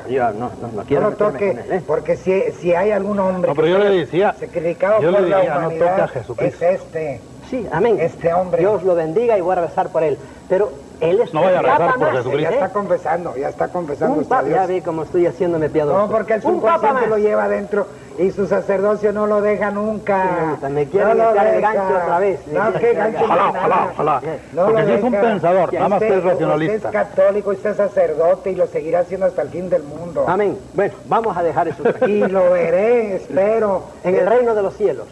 quiero no lo toque, con él, porque si hay algún hombre pero yo le decía, sacrificado por la humanidad, es este. Sí, amén. Este hombre. Dios lo bendiga y voy a rezar por él. Pero él es no vaya a rezar por Jesucristo. Ya está confesando un papa, ya ve cómo estoy haciéndome piadoso. No, porque el subconsciente lo lleva adentro y su sacerdocio no lo deja nunca. Sí, me quieren echar el gancho otra vez. No, que gancho. Ojalá. Porque si es un pensador, nada más que es racionalista. Usted es católico, usted es sacerdote y lo seguirá haciendo hasta el fin del mundo. Amén. Bueno, vamos a dejar eso y lo veré, espero. En el reino de los cielos.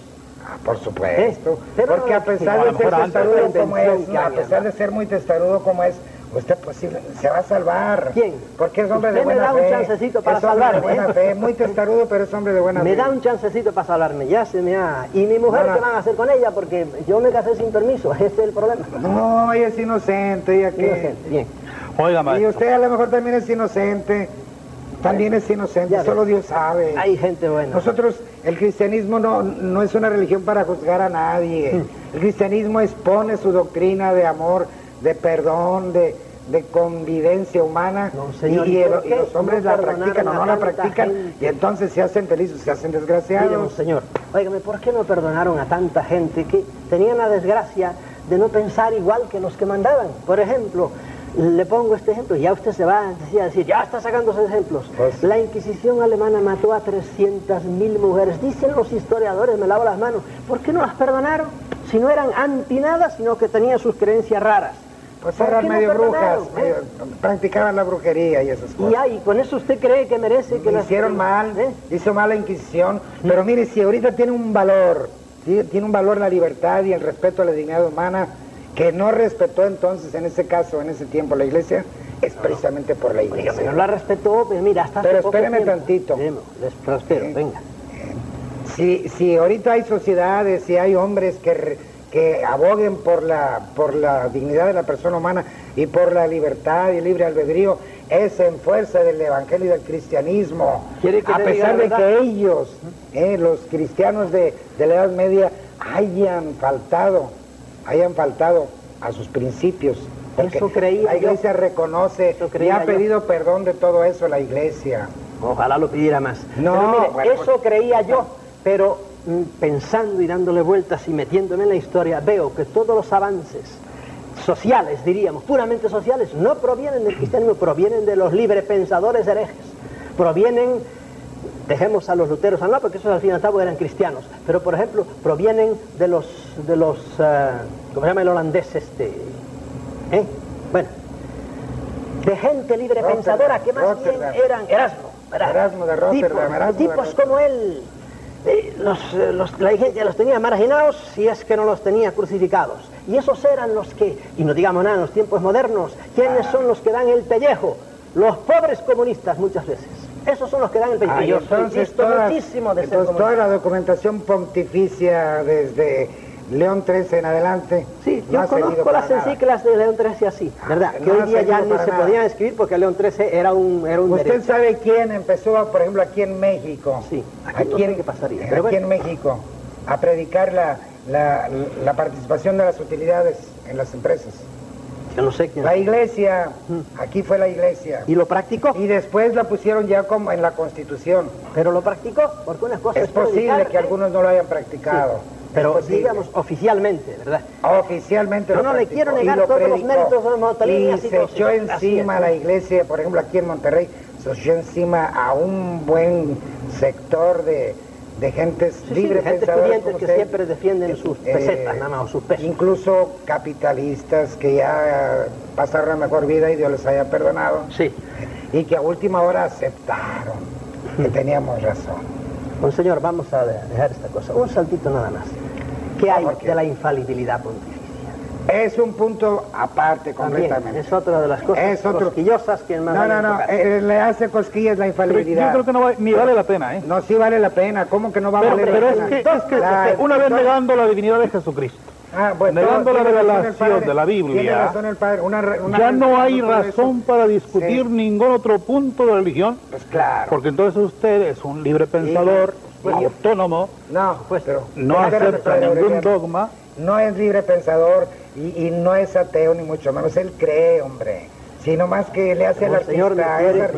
Por supuesto, porque a pesar de ser testarudo como es, a pesar de ser muy testarudo como es, usted posible se va a salvar. ¿Quién? Porque es hombre de buena fe. Me da un chancecito para salvarme. De buena fe, muy testarudo, pero es hombre de buena fe. Me da un chancecito para salvarme, ya se me ha... ¿Y mi mujer qué van a hacer con ella? Porque yo me casé sin permiso, ese es el problema. No, ella es inocente, ella que... Inocente, bien. Oiga, maestro. Y usted a lo mejor también es inocente. También es inocente, solo Dios sabe. Hay gente buena. Nosotros, el cristianismo no es una religión para juzgar a nadie. El cristianismo expone su doctrina de amor, de perdón, de convivencia humana. No, señor, y los hombres la practican o no la practican, y entonces se hacen felices, se hacen desgraciados. Dígame, señor, óigame, ¿por qué no perdonaron a tanta gente que tenían la desgracia de no pensar igual que los que mandaban? Por ejemplo, le pongo este ejemplo, ya usted se va a decir, ya está sacando esos ejemplos. Pues, la Inquisición alemana mató a 300.000 mujeres. Dicen los historiadores, me lavo las manos, ¿por qué no las perdonaron? Si no eran anti nada, sino que tenían sus creencias raras. Pues ¿Por eran qué no medio brujas, perdonaron, practicaban la brujería y esas cosas. Y con eso usted cree que merece que Hicieron mal, hizo mal la Inquisición, pero mire, si ahorita tiene un valor, ¿sí? Tiene un valor la libertad y el respeto a la dignidad humana, que no respetó entonces, en ese caso, en ese tiempo, la Iglesia, es precisamente por la Iglesia. Oiga, pero la respetó, pues mira, hasta Pero hace poco espéreme tiempo. tantito. Les espero, venga. Si ahorita hay sociedades, si hay hombres que aboguen por la dignidad de la persona humana y por la libertad y el libre albedrío, es en fuerza del evangelio y del cristianismo. A pesar de que ellos, los cristianos de la Edad Media, hayan faltado a sus principios. Porque eso creía la Iglesia reconoce y ha pedido perdón de todo eso la Iglesia. Ojalá lo pidiera más. No, pero mire, bueno, eso creía yo, pero pensando y dándole vueltas y metiéndome en la historia, veo que todos los avances sociales, diríamos, puramente sociales, no provienen del cristianismo, provienen de los librepensadores herejes, provienen, dejemos a los luteros a un lado, porque esos al fin y al cabo eran cristianos, pero por ejemplo, provienen de los ¿cómo se llama el holandés bueno, de gente librepensadora que más bien eran Erasmo de Rotterdam, tipos como él. La Iglesia los tenía marginados, si es que no los tenía crucificados. Y esos eran los que, y no digamos nada en los tiempos modernos, ¿quiénes son los que dan el pellejo? Los pobres comunistas muchas veces. Esos son los que dan el pellejo. Yo estoy visto muchísimo de ser comunista. Toda la documentación pontificia desde León XIII en adelante. Sí, yo conozco las encíclicas de León XIII así, ¿verdad? Que hoy día ya no se podían escribir porque León XIII era un ¿Usted derecho. sabe quién empezó, por ejemplo, aquí en México? Sí, aquí no sé qué pasaría. Pero aquí en México, a predicar la participación de las utilidades en las empresas. Yo no sé quién. La Iglesia, aquí fue la Iglesia. ¿Y lo practicó? Y después la pusieron ya como en la Constitución. ¿Pero lo practicó? Porque una cosa es posible predicar, que algunos no lo hayan practicado. Sí. Pero digamos oficialmente, ¿verdad? Oficialmente. No le quiero negar todos los méritos de los monotelinas y se echó encima a la Iglesia, por ejemplo aquí en Monterrey, se echó encima a un buen sector de gentes libres pensadores, estudiantes que siempre defienden sus pesetas, nada más, o sus pesos. Incluso capitalistas que ya pasaron la mejor vida y Dios les haya perdonado. Sí. Y que a última hora aceptaron que teníamos razón. Bueno, señor, vamos a dejar esta cosa. Un saltito nada más. ¿Qué hay de la infalibilidad pontificia? Es un punto aparte completamente. Es otra de las cosas cosquillosas que más... No, le hace cosquillas la infalibilidad. Yo creo que no ni vale la pena, ¿eh? No, sí vale la pena. ¿Cómo que no va a valer la pena? Pero es que una vez negando la divinidad de Jesucristo, negando la revelación de la Biblia, ya no hay razón para discutir ningún otro punto de religión. Pues claro. Porque entonces usted es un libre pensador, autónomo, no acepta ningún dogma. No es libre pensador y no es ateo ni mucho menos. Él cree, hombre. Sino más que le hace al artista. Señor,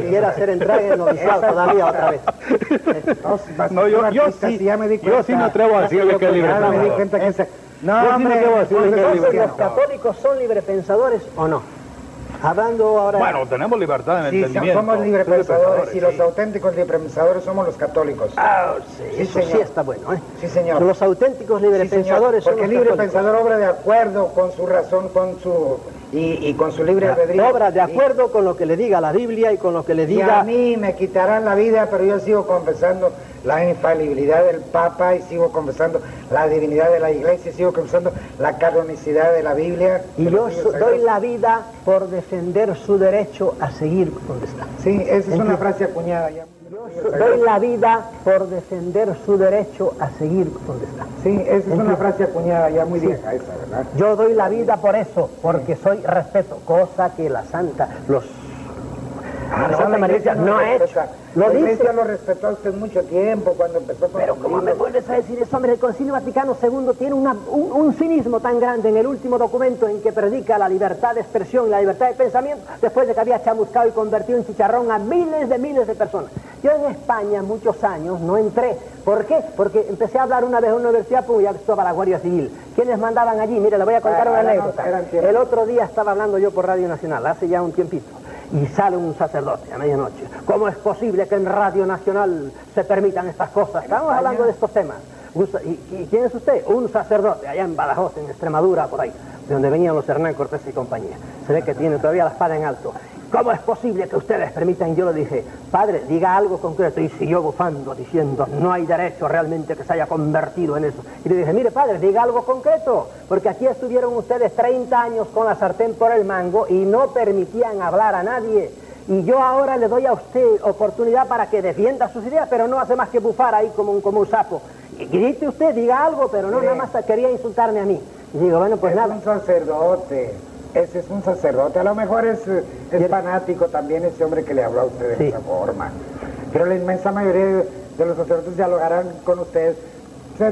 quiere hacer entrar en el noviciado todavía otra vez. No, yo sí me atrevo a decirle que es libre pensador. Me di cuenta que no, hombre, ¿los católicos son librepensadores o no? Hablando ahora... Bueno, tenemos libertad de entendimiento. Somos librepensadores y los auténticos librepensadores somos los católicos. Eso sí está bueno, ¿eh? Sí, señor. Los auténticos librepensadores son los porque el librepensador obra de acuerdo con su razón, con su libre albedrío. Obra de acuerdo con lo que le diga la Biblia y con lo que le diga... Y a mí me quitarán la vida, pero yo sigo confesando la infalibilidad del Papa y sigo confesando la divinidad de la Iglesia y sigo confesando la canonicidad de la Biblia. Y yo doy la vida por defender su derecho a seguir donde está. Sí, esa es una frase acuñada ya. Yo doy la vida por defender su derecho a seguir donde está. Sí, esa es una frase acuñada ya muy vieja esa, ¿verdad? Yo doy la vida por eso, porque soy respeto, cosa que la Santa, la Santa María no ha hecho. La Iglesia lo respetó a usted mucho tiempo cuando empezó con... Pero ¿cómo me vuelves a decir eso, hombre? El Concilio Vaticano II tiene un cinismo tan grande en el último documento en que predica la libertad de expresión y la libertad de pensamiento, después de que había chamuscado y convertido en chicharrón a miles de personas. Yo en España muchos años no entré. ¿Por qué? Porque empecé a hablar una vez en una universidad, pues ya estaba la Guardia Civil. ¿Quiénes mandaban allí? Mire, le voy a contar una anécdota. El otro día estaba hablando yo por Radio Nacional, hace ya un tiempito. Y sale un sacerdote a medianoche. ¿Cómo es posible que en Radio Nacional se permitan estas cosas? Estamos hablando de estos temas. ¿Y quién es usted? Un sacerdote, allá en Badajoz, en Extremadura, por ahí. de donde venían los Hernán Cortés y compañía. Se ve que tiene todavía la espada en alto. ¿Cómo es posible que ustedes permitan? Yo le dije, padre, diga algo concreto. Y siguió bufando, diciendo, no hay derecho realmente que se haya convertido en eso. Y le dije, mire, padre, diga algo concreto, porque aquí estuvieron ustedes 30 años con la sartén por el mango y no permitían hablar a nadie. Y yo ahora le doy a usted oportunidad para que defienda sus ideas, pero no hace más que bufar ahí como un sapo. Y grite usted, diga algo, pero no, nada más quería insultarme a mí. Y digo, bueno, pues nada. Es un sacerdote. Ese es un sacerdote. A lo mejor es fanático también ese hombre que le habló a usted de esa forma. Pero la inmensa mayoría de los sacerdotes dialogarán con ustedes.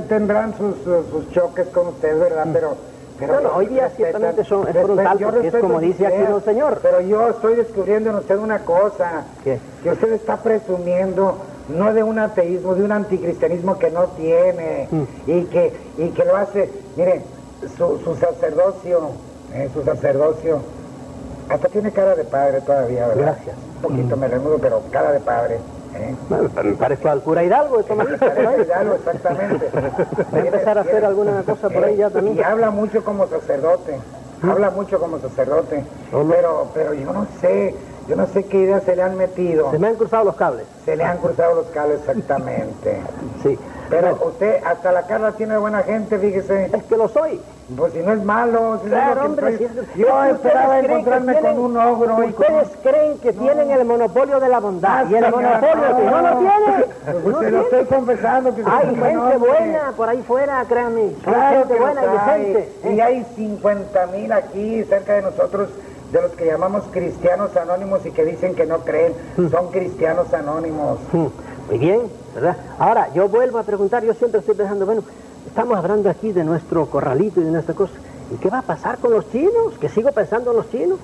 Tendrán sus choques con usted, ¿verdad? Pero bueno, hoy día ciertamente es frontal, porque es como dice aquí el Señor. Pero yo estoy descubriendo en usted una cosa. ¿Qué? Que usted está presumiendo no de un ateísmo, de un anticristianismo que no tiene. Y que lo hace, mire, su sacerdocio, hasta tiene cara de padre todavía, ¿verdad? Gracias. Un poquito me remudo, pero cara de padre. Me parezco al cura Hidalgo de Tomalista. Hidalgo, exactamente. Voy a empezar a hacer alguna cosa por ahí ya también. Y habla mucho como sacerdote, pero yo no sé qué ideas se le han metido. Se me han cruzado los cables. Se le han cruzado los cables, exactamente. Sí. Pero usted, hasta la Carla tiene buena gente, fíjese. Es que lo soy. Pues si no es malo, si claro, es lo que hombre, estoy... si Yo esperaba encontrarme con un ogro. Ustedes creen que tienen el monopolio de la bondad. Y el monopolio que no lo tiene. Pues se lo estoy confesando. Que hay gente buena por ahí fuera, créanme. Claro, gente buena y decente. Y hay 50,000 aquí cerca de nosotros, de los que llamamos cristianos anónimos y que dicen que no creen. Son cristianos anónimos. Muy bien, ¿verdad? Ahora, yo vuelvo a preguntar, yo siempre estoy pensando, bueno, estamos hablando aquí de nuestro corralito y de nuestra cosa. ¿Y qué va a pasar con los chinos? Que sigo pensando en los chinos.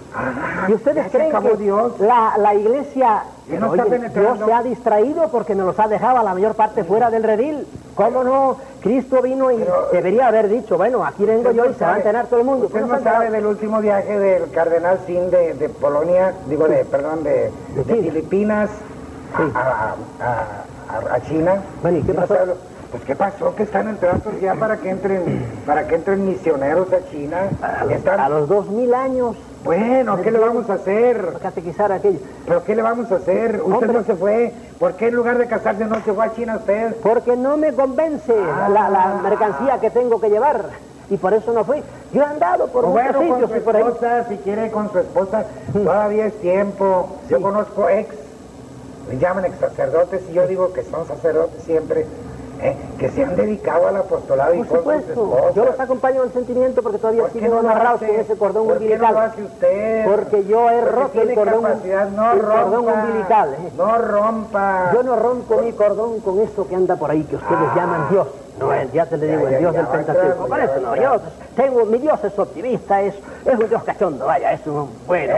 ¿Y ustedes creen que Dios? La iglesia, no Dios se ha distraído porque nos los ha dejado a la mayor parte fuera del redil? ¿Cómo no? Cristo vino y debería haber dicho, bueno, aquí vengo yo y se va a enterar todo el mundo. ¿Usted no sabe del último viaje del cardenal Sin de Polonia, de Filipinas a China? Bueno, ¿y qué pasó? Pues qué pasó, que están en tratos ya para que entren misioneros a China. A los 2000 años. Bueno, ¿qué le vamos a hacer? Catequizar aquello. ¿Pero qué le vamos a hacer? Usted no se fue. ¿Por qué en lugar de casarse no se fue a China usted? Porque no me convence la mercancía que tengo que llevar. Y por eso no fui. Yo he andado por muchos sitios con su esposa, si quiere con su esposa, todavía es tiempo. Sí. Yo conozco le llaman ex sacerdotes, y yo digo que son sacerdotes siempre. Que se han dedicado al apostolado y por supuesto, yo los acompaño en el sentimiento porque todavía siguen amarrados con ese cordón umbilical. ¿Por qué no lo hace usted? Porque yo he roto el cordón umbilical. No rompa. Yo no rompo mi cordón con eso que anda por ahí, que ustedes llaman Dios. No, ya te le digo, el Dios del Pentateuco. Por eso no, mi Dios es optimista, es un Dios cachondo, vaya, es un bueno,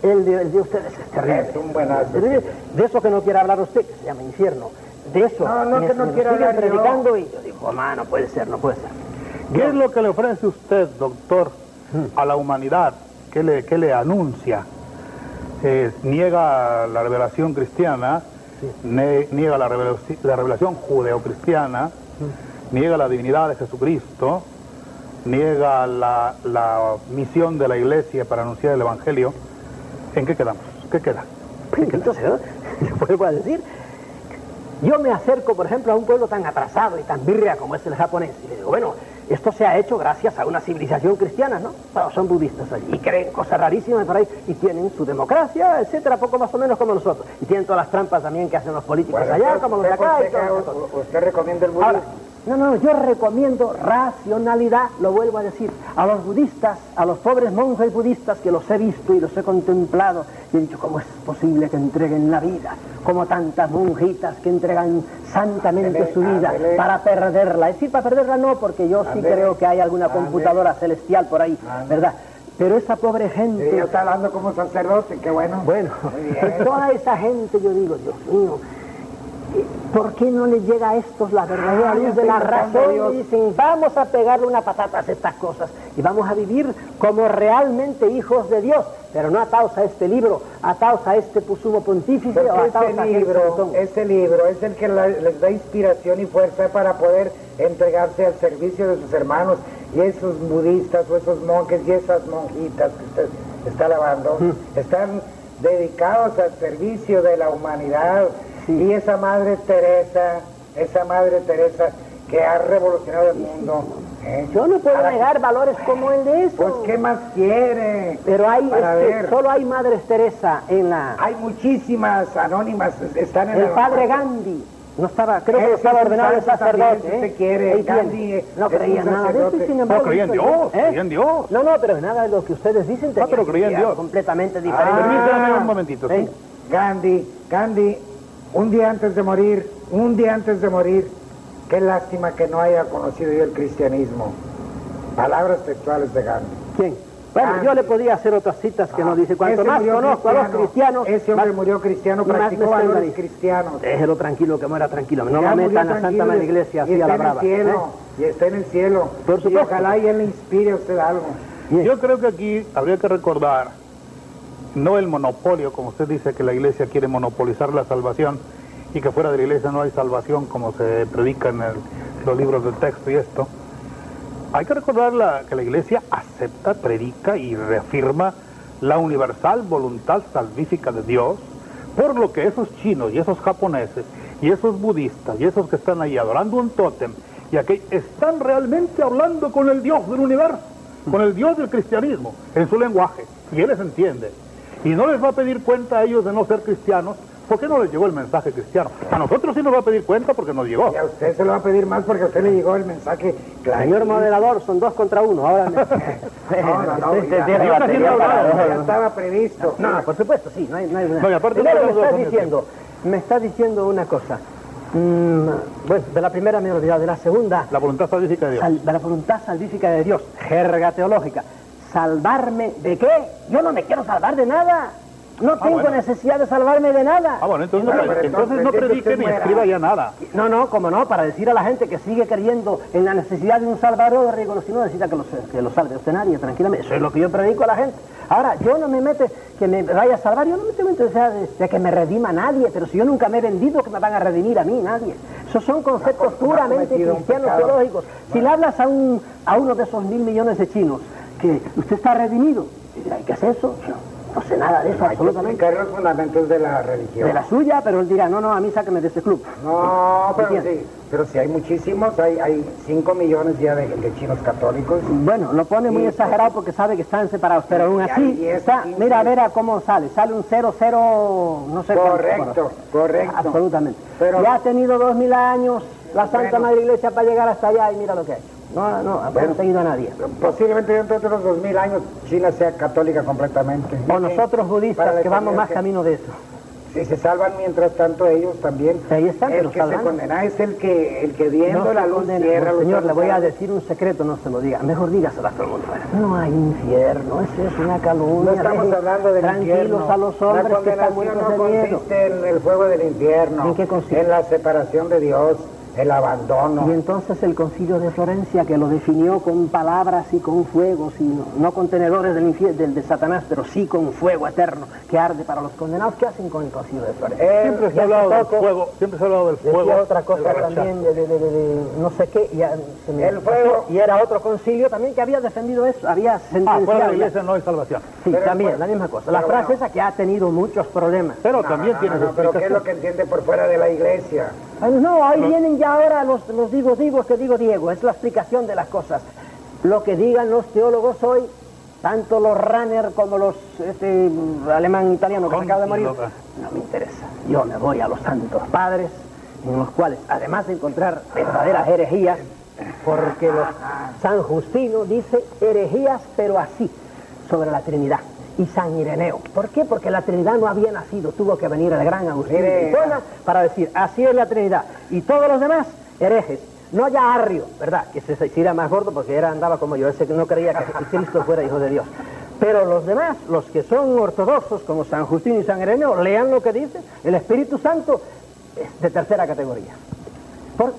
el de ustedes es terrible. Es un buenazo. De eso que no quiere hablar usted, que se llama infierno. De eso, que no quiera hablar predicando y yo digo, no puede ser. ¿Qué es lo que le ofrece usted, doctor, a la humanidad? ¿Qué le anuncia? Niega la revelación cristiana, niega la revelación judeocristiana, niega la divinidad de Jesucristo, niega la misión de la Iglesia para anunciar el Evangelio. ¿En qué quedamos? ¿Qué queda? Entonces, le vuelvo a decir, yo me acerco, por ejemplo, a un pueblo tan atrasado y tan birria como es el japonés, y le digo, bueno, esto se ha hecho gracias a una civilización cristiana, ¿no? Pero son budistas allí y creen cosas rarísimas por ahí y tienen su democracia, etcétera, poco más o menos como nosotros. Y tienen todas las trampas también que hacen los políticos allá, como los de acá. ¿Usted recomienda el budismo? Ahora, no, yo recomiendo racionalidad, lo vuelvo a decir, a los budistas, a los pobres monjes budistas que los he visto y los he contemplado y he dicho, ¿cómo es posible que entreguen la vida? Como tantas monjitas que entregan santamente su vida para perderla. Es decir, para perderla no, porque yo sí creo que hay alguna computadora celestial por ahí, ¿verdad? Pero esa pobre gente... Yo está hablando como sacerdote, qué bueno. Bueno, toda esa gente, yo digo, Dios mío, ¿por qué no les llega a estos la verdadera luz de la razón? Y dicen, vamos a pegarle una patata a estas cosas y vamos a vivir como realmente hijos de Dios, pero no atados a este libro, atados a este sumo pontífice o atados a este libro es el que les da inspiración y fuerza para poder entregarse al servicio de sus hermanos y esos budistas o esos monjes y esas monjitas que usted está lavando, están dedicados al servicio de la humanidad. Y esa Madre Teresa que ha revolucionado el mundo. Yo no puedo negar valores como el de eso. Pues, ¿qué más quiere? Pero hay, solo hay Madres Teresa en la... Hay muchísimas anónimas, están en el padre Gandhi. No estaba, creo que estaba ordenado el sacerdote. Si usted quiere, Gandhi no creía nada de eso, sin embargo. No creía en Dios, creía en Dios. No, pero nada de lo que ustedes dicen tenía pero creía en Dios. Completamente diferente. Permítame un momentito. ¿Sí? Gandhi, un día antes de morir, qué lástima que no haya conocido yo el cristianismo. Palabras textuales de Gandhi. ¿Quién? Bueno, yo le podía hacer otras citas que nos dice, cuanto más conozco a los cristianos... Ese hombre murió cristiano, practicó valores cristianos. Déjelo tranquilo, que muera tranquilo. No lo metan a Santa María Iglesia así a la brava. Y está en el cielo. Por supuesto. Y ojalá y él le inspire a usted algo. Yo creo que aquí habría que recordar, no el monopolio, como usted dice, que la Iglesia quiere monopolizar la salvación, y que fuera de la Iglesia no hay salvación, como se predica en los libros de texto y esto. Hay que recordar que la Iglesia acepta, predica y reafirma la universal voluntad salvífica de Dios, por lo que esos chinos y esos japoneses y esos budistas y esos que están ahí adorando un tótem y aquellos están realmente hablando con el Dios del universo, con el Dios del cristianismo, en su lenguaje, y Él les entiende. Y no les va a pedir cuenta a ellos de no ser cristianos, porque no les llegó el mensaje cristiano. A nosotros sí nos va a pedir cuenta porque nos llegó. Y a usted se lo va a pedir más porque a usted le llegó el mensaje claro. Señor moderador, son 2 contra 1. Ahora no, ya estaba previsto. No, por supuesto, sí, no hay nada. No, y aparte me está diciendo una cosa. Bueno, de la primera me he olvidado, de la segunda. La voluntad salvífica de Dios. De la voluntad salvífica de Dios, jerga teológica. ¿Salvarme de qué? Yo no me quiero salvar de nada. No tengo necesidad de salvarme de nada. Bueno, entonces no predique ni escriba ya nada. No, como no, para decir a la gente que sigue creyendo en la necesidad de un salvador, si no necesita que lo salve usted nadie, tranquilamente. Eso es lo que yo predico a la gente. Ahora, yo no me mete que me vaya a salvar, yo no me meto de que me redima nadie, pero si yo nunca me he vendido, que me van a redimir a mí, nadie. Esos son conceptos puramente cristianos teológicos. Si le hablas a uno de esos 1.000 millones de chinos, que usted está redimido, ¿qué es eso? No sé nada de eso, absolutamente. Hay que explicar los fundamentos de la religión. De la suya, pero él dirá, no, a mí sáqueme de este club. No, pero sí hay muchísimos, hay 5 millones ya de chinos católicos. Bueno, lo pone muy exagerado porque sabe que están separados, pero aún así está, mira a ver a cómo sale un 0, no sé cuánto. Correcto. Absolutamente. Pero ya ha tenido 2000 años la Santa Madre Iglesia para llegar hasta allá y mira lo que ha hecho. No ha conseguido a nadie. Posiblemente dentro de unos 2000 años China sea católica completamente. O nosotros budistas que vamos más camino de eso. Si se salvan mientras tanto ellos también. Ahí están, el que se condena es el que viendo la luz cierra los ojos. Señor, le voy a decir un secreto, no se lo diga. Mejor dígaselo a todo el mundo. No hay infierno, eso es una calumnia. No estamos hablando del infierno. Tranquilos a los hombres que están muertos de miedo. No consiste en el fuego del infierno. ¿En qué consiste? En la separación de Dios. El abandono. Y entonces el Concilio de Florencia, que lo definió con palabras y con fuego, no con tenedores de Satanás, pero sí con fuego eterno que arde para los condenados. ¿Qué hacen con el Concilio de Florencia? Siempre se ha hablado del fuego, siempre se ha hablado del fuego. Decía otra cosa también de no sé qué, el fuego. Y era otro concilio también que había defendido eso, había sentenciado. Fuera de la Iglesia no hay salvación. Sí, pero también, la misma cosa. La frase esa que ha tenido muchos problemas. Pero también tiene pero ¿qué es lo que entiende por fuera de la Iglesia? No, ahí vienen ya ahora los Diego, es la explicación de las cosas. Lo que digan los teólogos hoy, tanto los Ranner como los alemán italiano que acaba de morir, no me interesa. Yo me voy a los santos padres, en los cuales, además de encontrar verdaderas herejías, porque San Justino dice herejías, pero así, sobre la Trinidad. Y San Ireneo. ¿Por qué? Porque la Trinidad no había nacido, tuvo que venir el gran Agustín de Hipona para decir, así es la Trinidad. Y todos los demás, herejes. No ya Arrio, ¿verdad? Que se hiciera más gordo porque andaba como yo, ese que no creía que Cristo fuera hijo de Dios. Pero los demás, los que son ortodoxos, como San Justino y San Ireneo, lean lo que dice, el Espíritu Santo es de tercera categoría. No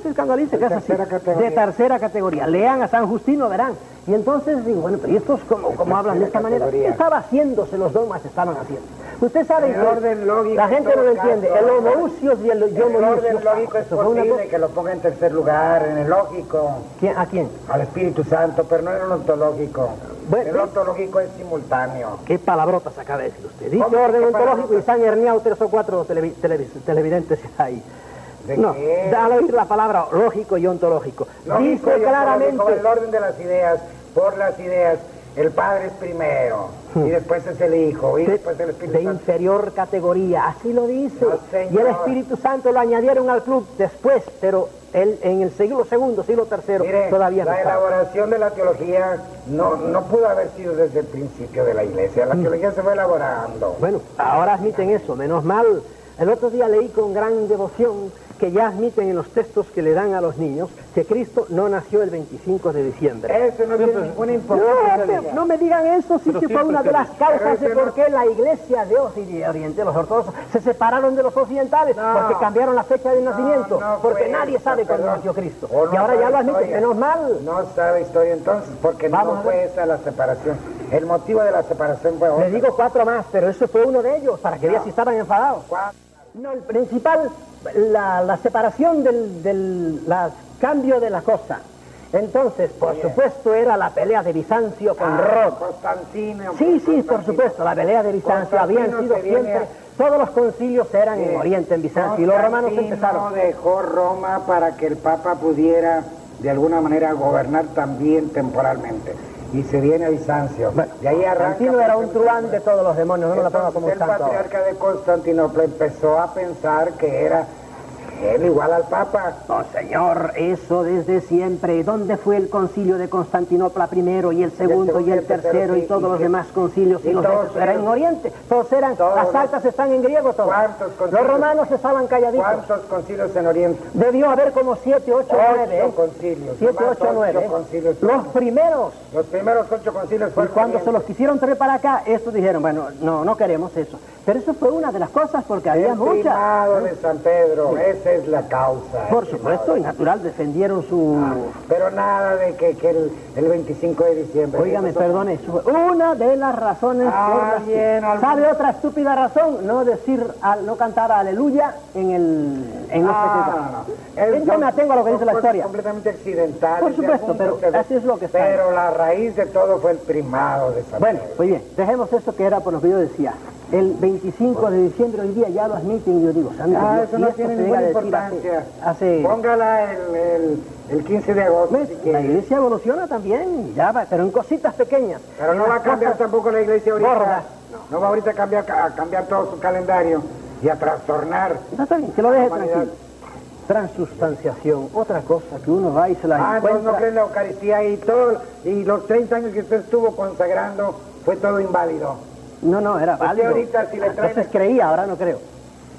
se escandalice, que es así. De tercera categoría. Lean a San Justino, verán. Y entonces digo, bueno, pero ¿y estos cómo hablan de esta manera? ¿Qué estaba haciéndose? Los dogmas estaban haciendo. Usted sabe El orden lógico, la gente en no lo todo entiende. caso, El homoousios y el el homoousios. orden lógico es Eso fue una posible cosa- que lo ponga en tercer lugar, en el lógico, ¿A quién? al Espíritu Santo, pero no en el ontológico. Bueno, El ontológico es simultáneo. ¿Qué palabrotas acaba de decir usted? Dice ¿Cómo? orden ¿Qué ontológico palabrotas? y se han herniado 3 o 4 televidentes ahí. ¿De No, qué? al oír la palabra lógico y ontológico. Lógico Dice y ontológico, claramente... el orden de las ideas, por las ideas. El Padre es primero, y después es el Hijo, y después el Espíritu de Santo. inferior categoría, así lo dice. No, señor. Y el Espíritu Santo lo añadieron al club después, pero él en el siglo II, siglo III, Mire, todavía no la estaba. elaboración de la teología no pudo haber sido desde el principio de la Iglesia. La teología se fue elaborando. Bueno, ahora admiten eso, menos mal. El otro día leí con gran devoción que ya admiten en los textos que le dan a los niños que Cristo no nació el 25 de diciembre. Eso no tiene ninguna importancia. No me digan eso, sí que fue una de las causas de Pero por qué la Iglesia de Oriente, los ortodoxos, se separaron de los occidentales, porque cambiaron la fecha de nacimiento, porque fue nadie eso, sabe cuándo perdón. nació Cristo. O no Y ahora ya sabe lo admiten, historia. menos mal. No sabe historia entonces, porque Vamos no a fue ver. esa la separación. El motivo de la separación fue otra. Le digo 4 más, pero eso fue uno de ellos, para que veas si estaban enfadados. No, el principal, la separación del cambio de la cosa. Entonces, por supuesto, era la pelea de Bizancio con Roma. Constantino. Sí, por supuesto, la pelea de Bizancio. Habían Constantino sido se viene siempre, todos los concilios eran en Oriente, en Bizancio, y los romanos Constantino empezaron. dejó Roma para que el Papa pudiera, de alguna manera, gobernar también temporalmente. Y se viene a Bizancio. Bueno, de ahí arranca. Constantino era un truán de todos los demonios, no me la ponga como un El santo ahora. patriarca de Constantinopla empezó a pensar que era él igual al Papa. No, señor, eso desde siempre. ¿Dónde fue el concilio de Constantinopla primero y el segundo y el tercero y todos los demás concilios? Y los todos eran en Oriente. Todos eran, las actas están en griego todos. ¿Cuántos concilios? Los romanos estaban calladitos. ¿Cuántos concilios en Oriente? Debió haber como 7, 8, 9. 8 concilios. 7, Nomás 8, 9. 8 concilios. Los primeros. Los primeros 8 concilios Y fueron cuando se Oriente. los quisieron traer para acá, estos dijeron, bueno, no queremos eso. Pero eso fue una de las cosas porque había El muchas. primado de San Pedro, esa es la causa. Por supuesto, y natural, defendieron su... Pero nada de que el 25 de diciembre. Óigame, Eso son- perdone, eso fue una de las razones por las que... bien, ¿Sabe otra estúpida razón? No cantar aleluya en no sé qué. Yo me atengo a lo que dice la son historia. completamente accidentales. Por supuesto, de pero algún punto así es lo que está. Pero la raíz de todo fue el primado de San Bueno, Pedro. muy bien, dejemos esto que era por lo que yo decía. El 25 de diciembre hoy día ya lo admiten y yo digo, santo Dios, Eso y no esto tiene se llega ninguna a decir importancia. hace Póngala el 15 de agosto. ¿ves? si La quiere. iglesia evoluciona también, ya va, pero en cositas pequeñas. Pero no va a cambiar tampoco la iglesia ahorita. Gordas. No va ahorita a cambiar todo su calendario y a trastornar. No, está bien, que lo deje La humanidad. tranquilo. Transustanciación, otra cosa que uno va y se la Entonces encuentra. no creen la Eucaristía y los 30 años que usted estuvo consagrando fue todo inválido. No, era Usted válido. ahorita, si le traen- Entonces creía, ahora no creo.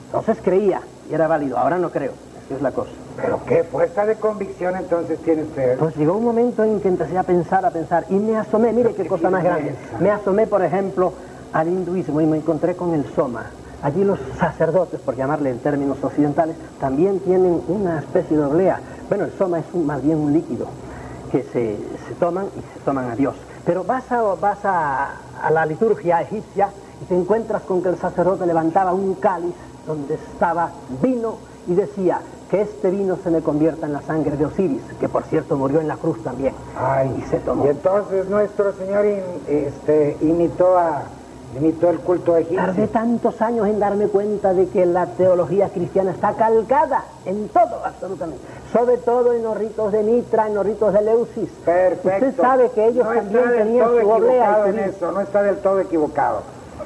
Entonces creía y era válido, ahora no creo. Esa es la cosa. Pero qué fuerza de convicción entonces tiene usted. Pues llegó un momento en que empecé a pensar y me asomé, mire qué cosa más grande. Me asomé, por ejemplo, al hinduismo y me encontré con el soma. Allí los sacerdotes, por llamarle en términos occidentales, también tienen una especie de oblea. Bueno, el soma es más bien un líquido que se toman y se toman a Dios. Pero vas a la liturgia egipcia y te encuentras con que el sacerdote levantaba un cáliz donde estaba vino y decía que este vino se me convierta en la sangre de Osiris, que por cierto murió en la cruz también. Ay, y se tomó. Y entonces nuestro Señor imitó el culto egipcio. Tardé tantos años en darme cuenta de que la teología cristiana está calcada en todo, absolutamente. Sobre todo en los ritos de Mitra, en los ritos de Eleusis. Perfecto. Usted sabe que ellos no también está del tenían todo su oblea equivocado y en su vino. eso, no está del todo equivocado.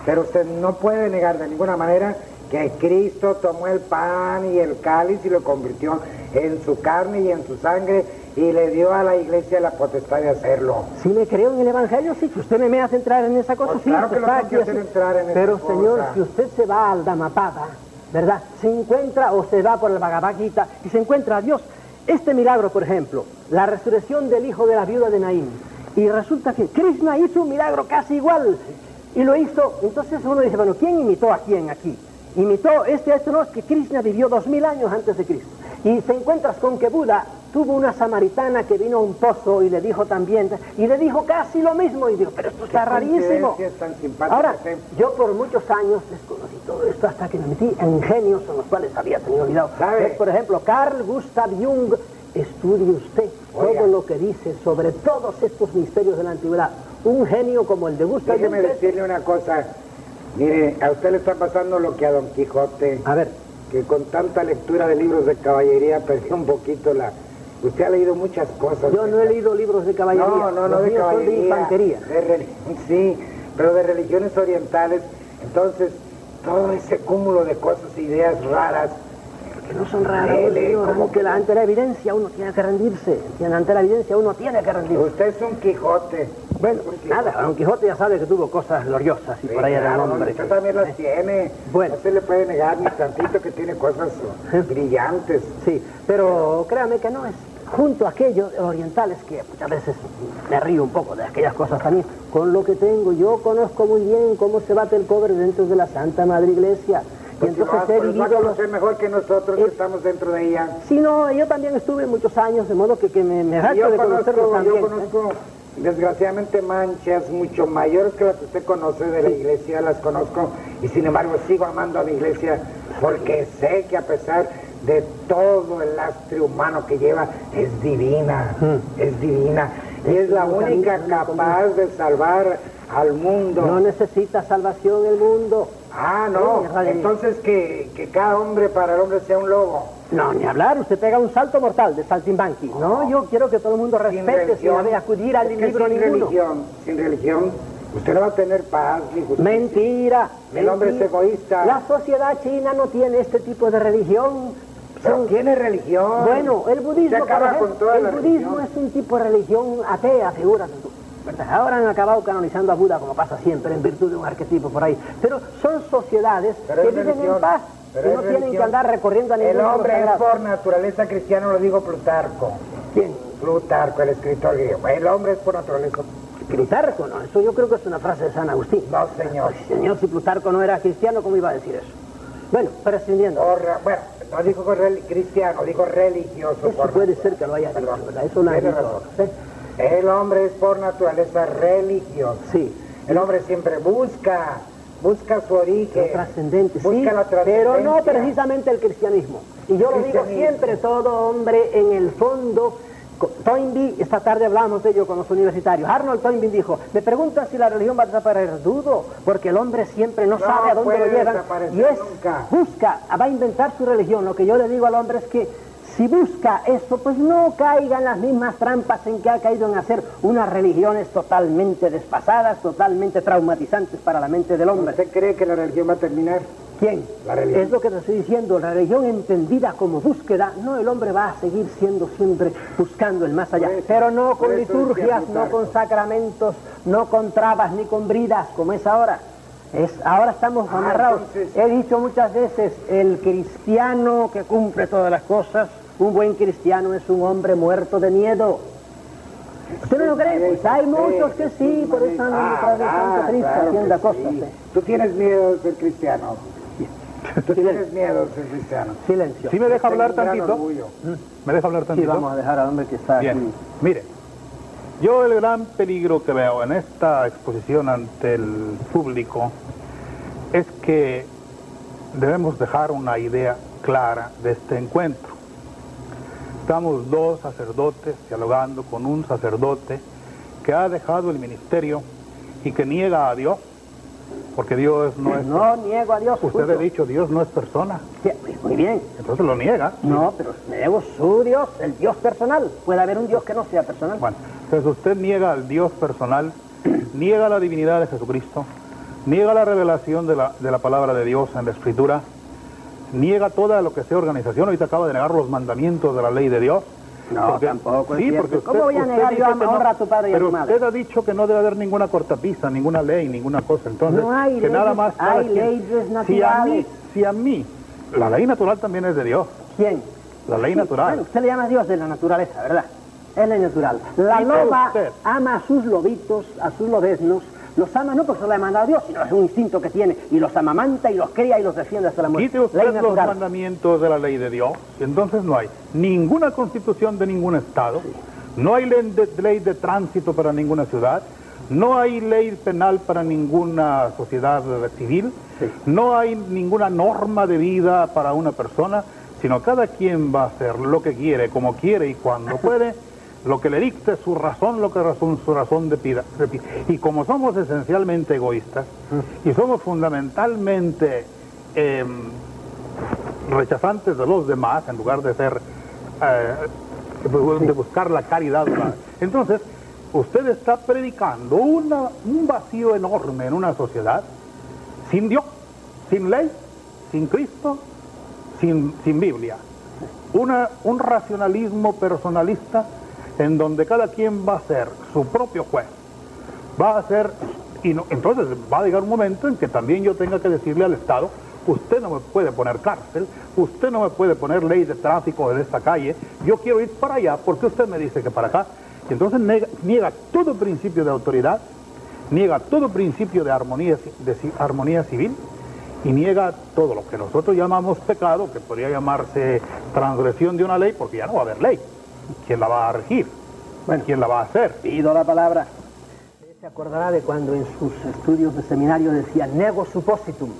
Pero usted no puede negar de ninguna manera que Cristo tomó el pan y el cáliz y lo convirtió en su carne y en su sangre y le dio a la iglesia la potestad de hacerlo. Si me creo en el Evangelio, sí, que usted me hace entrar en esa cosa, Pues sí, claro que lo está tengo que aquí hacer así. entrar en esa Pero cosa. señor, si usted se va al Dhammapada, ¿verdad? Se encuentra o se va por el Bhagavad Gita y se encuentra a Dios. Este milagro, por ejemplo, la resurrección del hijo de la viuda de Naín. Y resulta que Krishna hizo un milagro casi igual. Y lo hizo, entonces uno dice, bueno, ¿quién imitó a quién aquí? Imitó, no, es que Krishna vivió 2000 años antes de Cristo. Y se encuentras con que Buda tuvo una samaritana que vino a un pozo y le dijo también, y le dijo casi lo mismo, y dijo, pero esto está rarísimo. Tan simpática. Ahora, yo por muchos años desconocí todo esto hasta que me metí en genios en los cuales había tenido olvidado. Por ejemplo, Carl Gustav Jung. Estudie usted todo lo que dice sobre todos estos misterios de la antigüedad. Un genio como el de Gustav Jung. Déjeme decirle una cosa. Mire, a usted le está pasando lo que a Don Quijote. A ver. Que con tanta lectura de libros de caballería perdió un poquito la... Usted ha leído muchas cosas. Yo no he leído libros de caballería. No, de caballería. Son de infantería. Sí, pero de religiones orientales. Entonces, todo ese cúmulo de cosas, ideas raras... Que no son raras, señor, que ante la evidencia uno tiene que rendirse. Ante la evidencia uno tiene que rendirse. Usted es un Quijote. Bueno, nada, Don Quijote ya sabe que tuvo cosas gloriosas y por ahí era el hombre. Usted también las tiene. Bueno. No se le puede negar ni tantito que tiene cosas brillantes. Sí, pero créame que no es. Junto a aquellos orientales que muchas veces me río un poco de aquellas cosas también, con lo que tengo, yo conozco muy bien cómo se bate el cobre dentro de la Santa Madre Iglesia. Y entonces he vivido... va a conocer mejor que nosotros que estamos dentro de ella. Sí, no, yo también estuve muchos años, de modo que me jacto de conocerlo también. Yo conozco, desgraciadamente, manchas mucho mayores que las que usted conoce de la iglesia, las conozco, y sin embargo sigo amando a mi iglesia, porque sé que a pesar de todo el lastre humano que lleva, es divina, es divina, y es la única capaz de salvar al mundo. No necesita salvación el mundo. Ah, no. Entonces que cada hombre para el hombre sea un lobo. No, ni hablar. Usted pega un salto mortal de saltimbanqui. No, yo quiero que todo el mundo respete sin haber acudir al libro ninguno. Sin religión, usted no va a tener paz ni justicia. Mentira. El hombre es egoísta. La sociedad china no tiene este tipo de religión. Pero tiene religión. Bueno, el budismo, se acaba con toda el budismo es un tipo de religión atea, figúrate tú. Ahora han acabado canonizando a Buda, como pasa siempre, en virtud de un arquetipo por ahí. Pero son sociedades que viven en paz, que no tienen que andar recorriendo a ningún El hombre es por naturaleza cristiano, lo digo Plutarco. ¿Quién? Plutarco, el escritor griego. El hombre es por naturaleza. Plutarco, no, eso yo creo que es una frase de San Agustín. No, señor. Ay, señor, si Plutarco no era cristiano, ¿cómo iba a decir eso? Bueno, prescindiendo. Bueno, no dijo cristiano, dijo religioso. Eso puede ser que lo haya dicho, ¿verdad? Eso lo ha dicho. El hombre es por naturaleza religioso. Sí. El hombre siempre busca su origen. Lo trascendente, busca la trascendencia. Pero no precisamente el cristianismo. Y yo lo digo siempre, todo hombre en el fondo... Toynbee, esta tarde hablamos de ello con los universitarios. Arnold Toynbee dijo, me preguntan si la religión va a desaparecer. Dudo, porque el hombre siempre no sabe a dónde lo llevan. Y busca, va a inventar su religión. Lo que yo le digo al hombre es que si busca eso, pues no caiga en las mismas trampas en que ha caído en hacer unas religiones totalmente desfasadas, totalmente traumatizantes para la mente del hombre. ¿Usted cree que la religión va a terminar? ¿Quién? La religión. Es lo que te estoy diciendo, la religión entendida como búsqueda, no, el hombre va a seguir siendo siempre buscando el más allá, pero no con liturgias, no con sacramentos, no con trabas ni con bridas, como es ahora. Ahora estamos amarrados. Entonces... He dicho muchas veces, el cristiano que cumple todas las cosas, un buen cristiano es un hombre muerto de miedo. ¿Usted no lo cree? Pues hay muchos que sí, por eso andan detrás de Santo Cristo haciendo cosas. Sí. ¿Tú tienes miedo de ser cristiano? ¿Tú tienes miedo de ser cristiano? Silencio. ¿Sí me deja hablar tantito? ¿Me deja hablar tantito? Sí, vamos a dejar al hombre que está bien aquí. Mire, yo el gran peligro que veo en esta exposición ante el público es que debemos dejar una idea clara de este encuentro. Estamos dos sacerdotes dialogando con un sacerdote que ha dejado el ministerio y que niega a Dios, porque Dios no es... No niego a Dios. Usted ha dicho, Dios no es persona. Sí, muy bien. Entonces lo niega. No, pero niego su Dios, el Dios personal. Puede haber un Dios que no sea personal. Bueno, entonces usted niega al Dios personal, niega la divinidad de Jesucristo, niega la revelación de la palabra de Dios en la Escritura, niega toda lo que sea organización. Ahorita acaba de negar los mandamientos de la ley de Dios. No, tampoco. Sí, porque usted, ¿cómo voy a negar yo a honra a tu padre y a tu madre? Pero usted ha dicho que no debe haber ninguna cortapisa, ninguna ley, ninguna cosa. Entonces, no hay que leyes, nada más hay leyes naturales. Si a mí, la ley natural también es de Dios. ¿Quién? La ley natural. Bueno, usted le llama a Dios de la naturaleza, ¿verdad? Es ley natural. La loba ama a sus lobitos, a sus lobeznos, Los ama no porque se lo ha mandado Dios, sino es un instinto que tiene, y los amamanta y los cría y los defiende hasta la muerte. Quite usted los mandamientos de la ley de Dios, y entonces no hay ninguna constitución de ningún estado, no hay ley de tránsito para ninguna ciudad, no hay ley penal para ninguna sociedad civil, no hay ninguna norma de vida para una persona, sino cada quien va a hacer lo que quiere, como quiere y cuando puede, lo que le dicte su razón, su razón de pida. Y como somos esencialmente egoístas y somos fundamentalmente rechazantes de los demás en lugar de ser de buscar la caridad humana, entonces usted está predicando un vacío enorme en una sociedad sin Dios, sin ley, sin Cristo, sin Biblia. Un racionalismo personalista en donde cada quien va a ser su propio juez. Va a ser, entonces va a llegar un momento en que también yo tenga que decirle al Estado, usted no me puede poner cárcel, usted no me puede poner ley de tráfico en esta calle, yo quiero ir para allá porque usted me dice que para acá. Y entonces niega todo principio de autoridad, niega todo principio de armonía civil y niega todo lo que nosotros llamamos pecado, que podría llamarse transgresión de una ley, porque ya no va a haber ley. ¿Quién la va a regir? Bueno, ¿quién la va a hacer? Pido la palabra. Usted se acordará de cuando en sus estudios de seminario decía nego suppositum.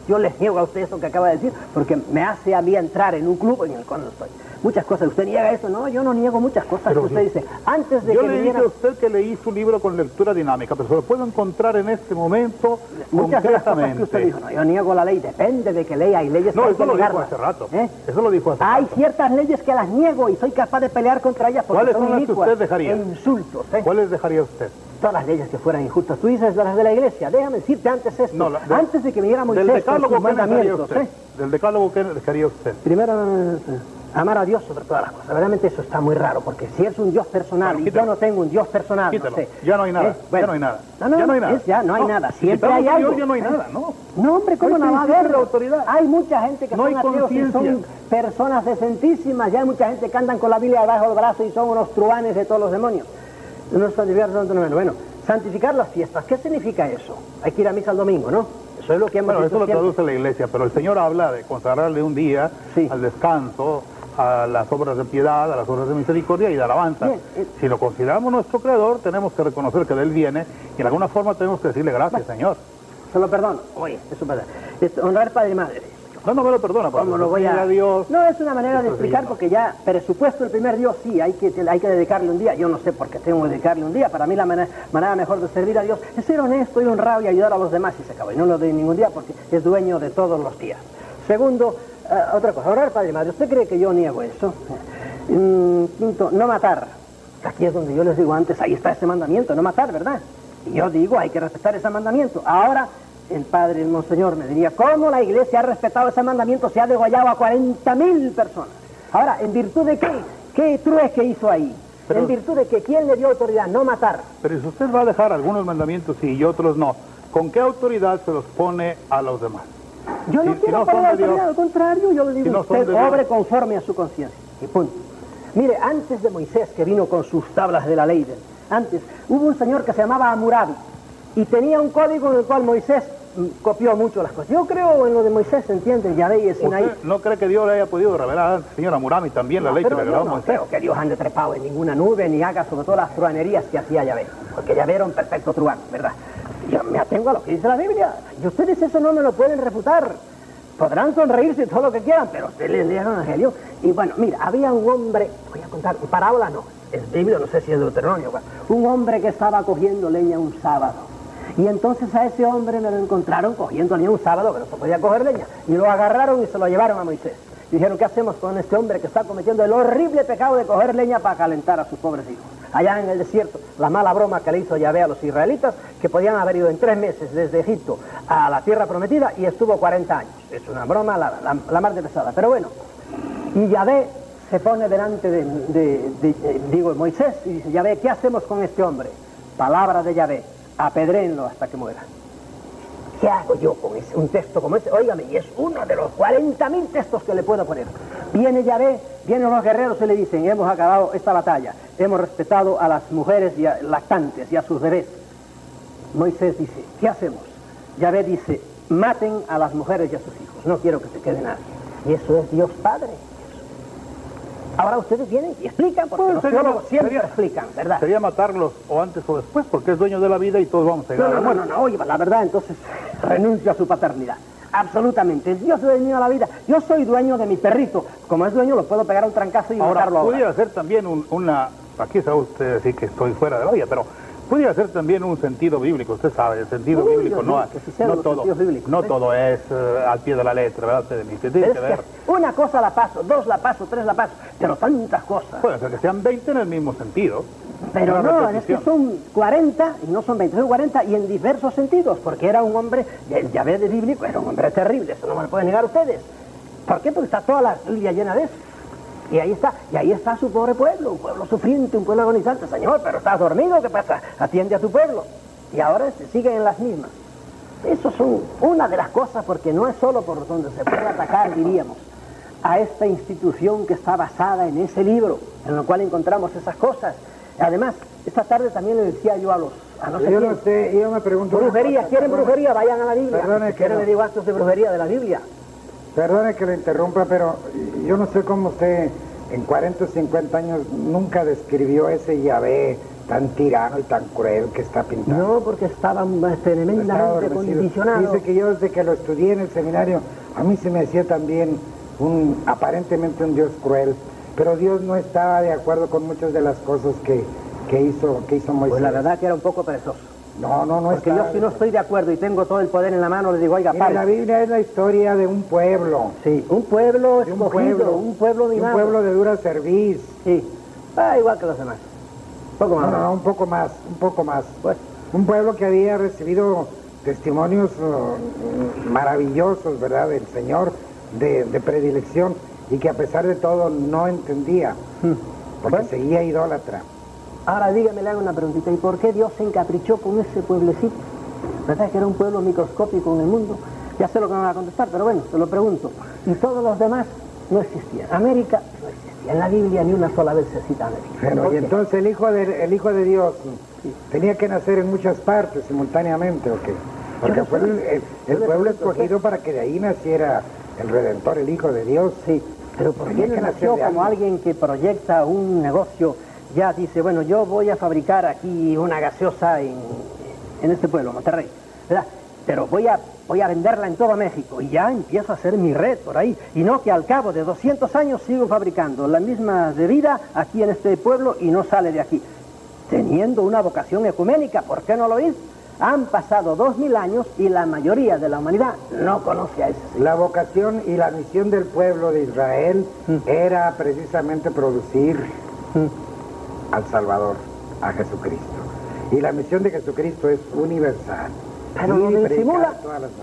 Yo les niego a usted eso que acaba de decir, porque me hace a mí entrar en un club en el cual no estoy. Muchas cosas. ¿Usted niega eso? No, yo no niego muchas cosas. Pero usted dice, antes de yo que le dije a usted que leí su libro con lectura dinámica, pero se lo puedo encontrar en este momento muchas de las cosas que usted dijo. No, yo niego la ley. Depende de que lea. Hay leyes que hay que negarlas. No, eso lo dijo hace rato. Eso lo dijo hace rato. Hay ciertas leyes que las niego y soy capaz de pelear contra ellas porque ¿cuáles son son las que usted dejaría? Insultos. ¿Cuáles dejaría usted? Todas las leyes que fueran injustas. Tú dices las de la iglesia. Déjame decirte antes esto. No, antes de que viniera Moisés del decálogo, sus mandamientos. Del decálogo, ¿qué dejaría usted? Primero, amar a Dios sobre todas las cosas. Verdaderamente eso está muy raro, porque si es un Dios personal y yo no tengo un Dios personal, quítalo. No sé. Ya no hay nada, bueno, ya no hay nada. No, ya no hay nada. Ya no hay nada. Siempre hay algo. Dios, ya no hay nada, ¿no? No, hombre, ¿cómo no va a haber? Autoridad. Hay mucha gente que no son ateos y son personas decentísimas. Ya hay mucha gente que andan con la Biblia debajo del brazo y son unos truanes de todos los demonios. No están diversos, bueno, santificar las fiestas. ¿Qué significa eso? Hay que ir a misa el domingo, ¿no? Eso es lo que hemos dicho. Bueno, eso lo siempre. traduce la iglesia, pero el Señor habla de consagrarle un día al descanso, a las obras de piedad, a las obras de misericordia y de alabanza. Bien, si lo consideramos nuestro creador, tenemos que reconocer que de él viene y de alguna forma tenemos que decirle gracias, Señor. Se lo perdono. Oye, eso pasa. Honrar padre y madre. No me lo perdona, ¿cómo lo voy a Dios? No, es una manera de explicar porque ya presupuesto el primer Dios, sí, hay que dedicarle un día. Yo no sé por qué tengo que dedicarle un día. Para mí la manera mejor de servir a Dios es ser honesto y honrado y ayudar a los demás y se acabó. Y no lo doy ningún día porque es dueño de todos los días. Segundo, otra cosa, orar padre y madre. ¿Usted cree que yo niego eso? Quinto, no matar. Aquí es donde yo les digo antes, ahí está ese mandamiento, no matar, ¿verdad? Y yo digo, hay que respetar ese mandamiento. Ahora, el padre, el monseñor, me diría, ¿cómo la iglesia ha respetado ese mandamiento? Se ha degollado a 40.000 personas. Ahora, ¿en virtud de qué? ¿Qué trueque hizo ahí? Pero, ¿en virtud de que quién le dio autoridad? No matar. Pero si usted va a dejar algunos mandamientos sí y otros no, ¿con qué autoridad se los pone a los demás? Yo no quiero poner autoridad, al contrario, yo le digo, usted obre conforme a su conciencia. Y punto. Mire, antes de Moisés, que vino con sus tablas de la ley, antes, hubo un señor que se llamaba Hammurabi y tenía un código en el cual Moisés copió mucho las cosas. Yo creo en lo de Moisés, ¿se entiende? Yahvé y Sinaí. ¿Usted no cree que Dios le haya podido revelar al señor Hammurabi también la ley que reveló Moisés? No creo que Dios ande trepado en ninguna nube ni haga sobre todo las truanerías que hacía Yahvé, porque Yahvé era un perfecto truán, ¿verdad? Yo me atengo a lo que dice la Biblia y ustedes eso no me lo pueden refutar. Podrán sonreírse todo lo que quieran, pero ustedes lean el Evangelio. Y bueno, mira, había un hombre, voy a contar, parábola no, es Biblia, no sé si es Deuteronomio, un hombre que estaba cogiendo leña un sábado. Y entonces a ese hombre me lo encontraron cogiendo leña un sábado, que no se podía coger leña, y lo agarraron y se lo llevaron a Moisés. Y dijeron, ¿qué hacemos con este hombre que está cometiendo el horrible pecado de coger leña para calentar a sus pobres hijos? Allá en el desierto, la mala broma que le hizo Yahvé a los israelitas, que podían haber ido en 3 meses desde Egipto a la tierra prometida y estuvo 40 años. Es una broma la más de pesada. Pero bueno, y Yahvé se pone delante de Moisés y dice, Yahvé, ¿qué hacemos con este hombre? Palabra de Yahvé, apedréenlo hasta que muera. ¿Qué hago yo con un texto como ese? Óigame, y es uno de los 40.000 textos que le puedo poner. Viene Yahvé, vienen los guerreros y le dicen, hemos acabado esta batalla, hemos respetado a las mujeres lactantes y a sus bebés. Moisés dice, ¿qué hacemos? Yahvé dice, maten a las mujeres y a sus hijos, no quiero que se quede nadie. Y eso es Dios Padre. Ahora ustedes vienen y explican, porque los teólogos siempre explican, ¿verdad? Sería matarlos o antes o después, porque es dueño de la vida y todos vamos a llegar a la muerte. No, oye, la verdad, entonces renuncio a su paternidad. Absolutamente. Dios es dueño de la vida. Yo soy dueño de mi perrito. Como es dueño, lo puedo pegar a un trancazo y matarlo ahora. Pudiera ser también aquí sabe usted decir que estoy fuera de la vida, pero pudiera ser también un sentido bíblico. Usted sabe, el sentido bíblico no todo es al pie de la letra, ¿verdad? Tiene que ver. Una cosa la paso, dos la paso, tres la paso, pero tantas cosas. Puede ser que sean 20 en el mismo sentido. Pero no, es que son 40, y no son 20, son 40, y en diversos sentidos, porque era un hombre, el Yahvé de bíblico era un hombre terrible, eso no me lo pueden negar ustedes. ¿Por qué? Porque está toda la Biblia llena de eso. Y ahí está su pobre pueblo, un pueblo sufriente, un pueblo agonizante. Señor, pero estás dormido, ¿qué pasa? Atiende a tu pueblo. Y ahora se siguen en las mismas. Eso son una de las cosas, porque no es solo por donde se puede atacar, diríamos, a esta institución que está basada en ese libro, en el cual encontramos esas cosas. Además, esta tarde también le decía yo a no sé yo me pregunto... Brujería, ¿quieren brujería? Vayan a la Biblia. Perdone, ¿Quieren le digo actos de brujería de la Biblia? Perdone que lo interrumpa, pero yo no sé cómo usted en 40 o 50 años nunca describió ese Yahvé tan tirano y tan cruel que está pintado. No, porque estaba tremendamente condicionado. Dice que yo desde que lo estudié en el seminario, a mí se me hacía también aparentemente un Dios cruel, pero Dios no estaba de acuerdo con muchas de las cosas que hizo Moisés. Pues la verdad que era un poco perezoso. No porque yo si no estoy de acuerdo y tengo todo el poder en la mano, le digo, oiga, padre. La Biblia es la historia de un pueblo. Sí, un pueblo escogido, un pueblo mimado. Un pueblo de dura cerviz. Sí, igual que los demás. Un poco más. Pues. Un pueblo que había recibido testimonios maravillosos, ¿verdad?, del Señor, de predilección, y que a pesar de todo no entendía, porque seguía idólatra. Ahora dígame, le hago una preguntita, ¿y por qué Dios se encaprichó con ese pueblecito? ¿Verdad que era un pueblo microscópico en el mundo? Ya sé lo que me van a contestar, pero bueno, se lo pregunto. Y todos los demás no existían. América no existía. En la Biblia ni una sola vez se cita América. Bueno, y entonces el Hijo de Dios tenía que nacer en muchas partes simultáneamente, ¿o qué? Porque fue el pueblo escogido para que de ahí naciera el Redentor, el Hijo de Dios. Sí, pero ¿por qué no nació como alguien que proyecta un negocio? Ya dice, bueno, yo voy a fabricar aquí una gaseosa en este pueblo, Monterrey, ¿verdad? Pero voy a venderla en todo México y ya empiezo a hacer mi red por ahí. Y no que al cabo de 200 años sigo fabricando la misma bebida aquí en este pueblo y no sale de aquí. Teniendo una vocación ecuménica, ¿por qué no lo hizo? Han pasado 2000 años y la mayoría de la humanidad no conoce a ese Señor. La vocación y la misión del pueblo de Israel era precisamente producir al Salvador, a Jesucristo. Y la misión de Jesucristo es universal. Pero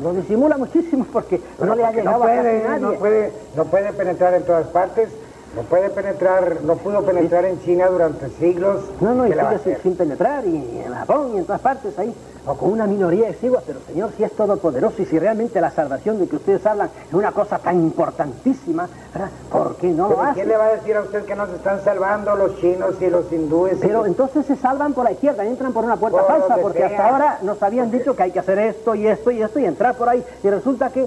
lo disimula muchísimo porque no le ha llegado a nadie. No puede penetrar en todas partes. No pudo penetrar en China durante siglos. No, y sigue sin penetrar, y en Japón y en todas partes ahí, o con una minoría exigua, pero Señor, si es todopoderoso y si realmente la salvación de que ustedes hablan es una cosa tan importantísima, ¿verdad? ¿Por qué no lo hace? ¿Quién le va a decir a usted que no se están salvando los chinos y los hindúes? Pero entonces se salvan por la izquierda, entran por una puerta falsa, porque hasta ahora nos habían dicho que hay que hacer esto y esto y esto y entrar por ahí, y resulta que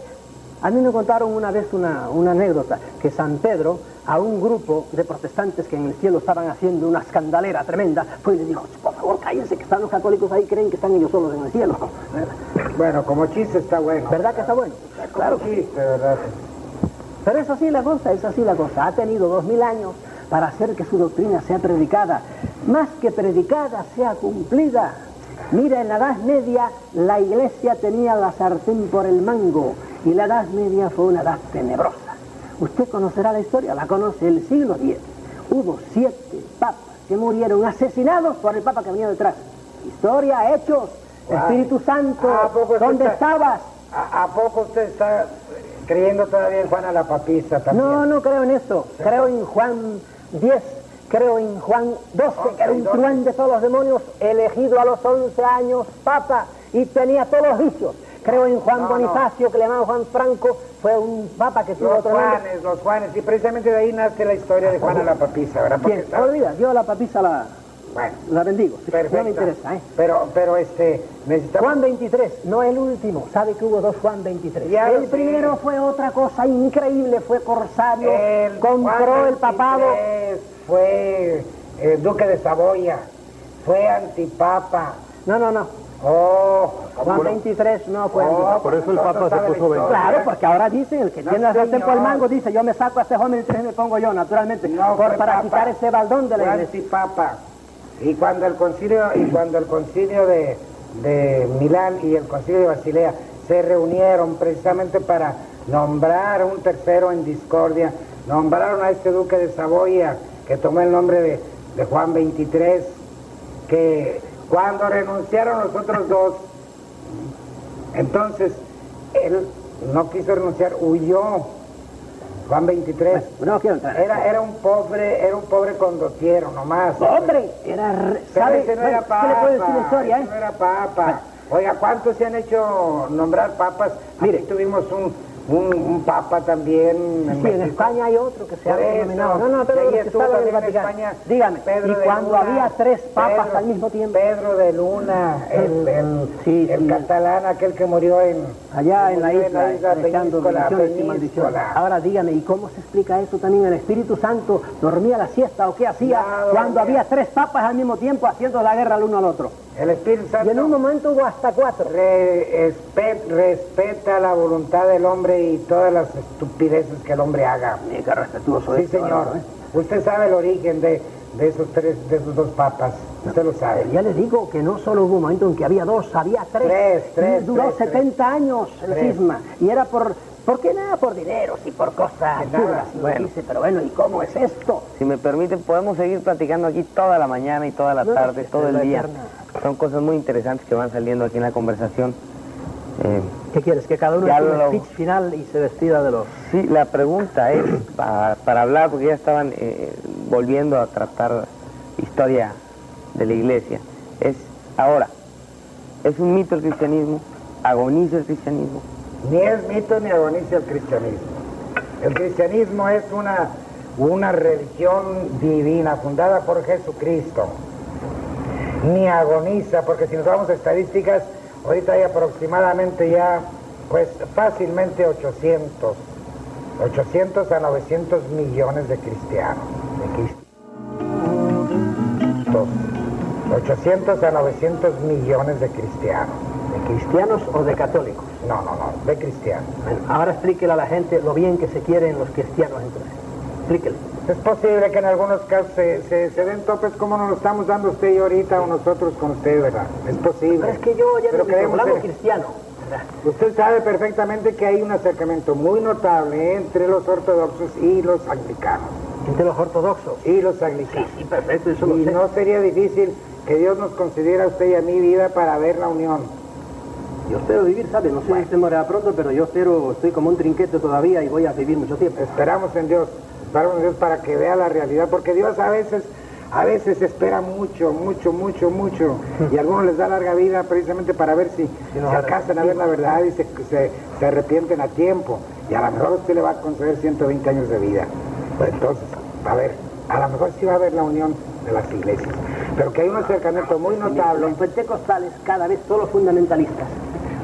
a mí me contaron una vez una anécdota, que San Pedro, a un grupo de protestantes que en el cielo estaban haciendo una escandalera tremenda, fue y le dijo, por favor, cállense, que están los católicos ahí, creen que están ellos solos en el cielo. ¿Verdad? Bueno, como chiste está bueno. ¿Verdad que está bueno? Claro que chiste, ¿verdad? Pero es así la cosa, ha tenido 2000 años para hacer que su doctrina sea predicada, más que predicada, sea cumplida. Mira, en la Edad Media la Iglesia tenía la sartén por el mango, y la Edad Media fue una edad tenebrosa. Usted conocerá la historia, la conoce, el siglo X. Hubo 7 papas que murieron asesinados por el papa que venía detrás. Historia, hechos, Espíritu Santo, ¿dónde estabas? ¿A poco usted está creyendo todavía en Juana la Papisa también? No creo en eso. Creo en Juan 10, creo en Juan 12, que era un truán de todos los demonios, elegido a los 11 años papa y tenía todos los vicios. Creo en Juan Bonifacio, que le llamaban Juan Franco, fue un papa que tuvo otro nombre. Los Juanes, y precisamente de ahí nace la historia de Juana la Papisa, ¿verdad? ¿Quién? Olvida, yo la papisa Bueno. La bendigo. Perfecto. No me interesa, ¿eh? Pero necesitamos... Juan 23, no el último. Sabe que hubo dos Juan 23. Ya lo El primero sé. fue otra cosa increíble, fue corsario, compró Juan el papado. 23 fue duque de Saboya, fue antipapa. No. Oh, Juan 23 no fue antipapa. Por eso el Papa se puso 23. Claro, porque ahora dicen, el que tiene la sartén por el mango dice, yo me saco a este Juan 23 y me pongo yo, naturalmente, No, para papa, quitar ese baldón de la fue iglesia. antipapa. Y cuando el concilio de Milán y el concilio de Basilea se reunieron precisamente para nombrar un tercero en discordia, nombraron a este duque de Saboya, que tomó el nombre de Juan 23, que cuando renunciaron los otros dos, entonces él no quiso renunciar, huyó. Juan 23. No quiero entrar. Era un pobre condottiero nomás. ¡Hombre! Pero ese no era papa. ¿Qué le puedo decir la historia, ese no era papa. Oiga, ¿cuántos se han hecho nombrar papas? Mire. Aquí tuvimos un papa también. Sí, en España hay otro que se ha Por eso. denominado. No, pero Y los que estuvo estaban en el también en Vaticano. España, Dígame, Pedro y de cuando Luna, había tres papas Pedro- al mismo tiempo. Pedro de Luna, Sí, el catalán, aquel que murió allá en la isla, Peníscola, echando bendiciones y maldiciones. Peníscola. Ahora dígame, ¿y cómo se explica eso también? ¿El Espíritu Santo dormía la siesta o qué hacía cuando había tres papas al mismo tiempo haciendo la guerra el uno al otro? El Espíritu Santo. Y en un momento hubo hasta cuatro. Respeta la voluntad del hombre y todas las estupideces que el hombre haga. Qué respetuoso Sí, es. señor. Usted sabe el origen de esos dos papas. Usted lo sabe. Ya les digo que no solo hubo un momento en que había dos, había tres. Tres, Y duró 70 años el Tres. cisma. Y era ¿por qué nada? Por dineros y por cosas absurdas. Bueno. Dice, pero bueno, ¿y cómo es esto? Si me permiten, podemos seguir platicando aquí toda la mañana y toda la No, tarde, no, todo el la día. eterna. Son cosas muy interesantes que van saliendo aquí en la conversación. ¿Qué quieres? ¿Que cada uno Ya haga un lo- speech final y se despida de los...? Sí, la pregunta es, para hablar, porque ya estaban volviendo a tratar historia de la iglesia, es ahora, ¿es un mito el cristianismo? ¿Agoniza el cristianismo? Ni es mito ni agoniza el cristianismo. El cristianismo es una religión divina fundada por Jesucristo. Ni agoniza, porque si nos vamos a estadísticas, ahorita hay aproximadamente ya, pues fácilmente 800 a 900 millones de cristianos. 800 a 900 millones de cristianos. ¿De cristianos o de católicos? No, de cristianos. Bueno, ahora explíquele a la gente lo bien que se quieren los cristianos entre sí. Explíquele. Es posible que en algunos casos se den topes como nos lo estamos dando usted y yo ahorita o nosotros con usted, ¿verdad? Es posible. Pero es que yo ya Pero no creemos hablamos en- cristiano, ¿verdad? Usted sabe perfectamente que hay un acercamiento muy notable entre los ortodoxos y los anglicanos. Entre los ortodoxos. Y los anglicanos. Sí, perfecto, eso lo Y sé. no sería difícil que Dios nos concediera a usted y a mi vida para ver la unión. Yo espero vivir, ¿sabe? No sé si usted morirá pronto, pero yo estoy como un trinquete todavía y voy a vivir mucho tiempo. Esperamos en Dios para que vea la realidad, porque Dios a veces espera mucho, y a algunos les da larga vida precisamente para ver si nos alcanzan a ver la verdad y se arrepienten a tiempo, y a lo mejor usted le va a conceder 120 años de vida. Pues entonces, a lo mejor sí va a haber la unión de las iglesias, pero que hay un acercamiento muy notable. Los pentecostales cada vez son los fundamentalistas,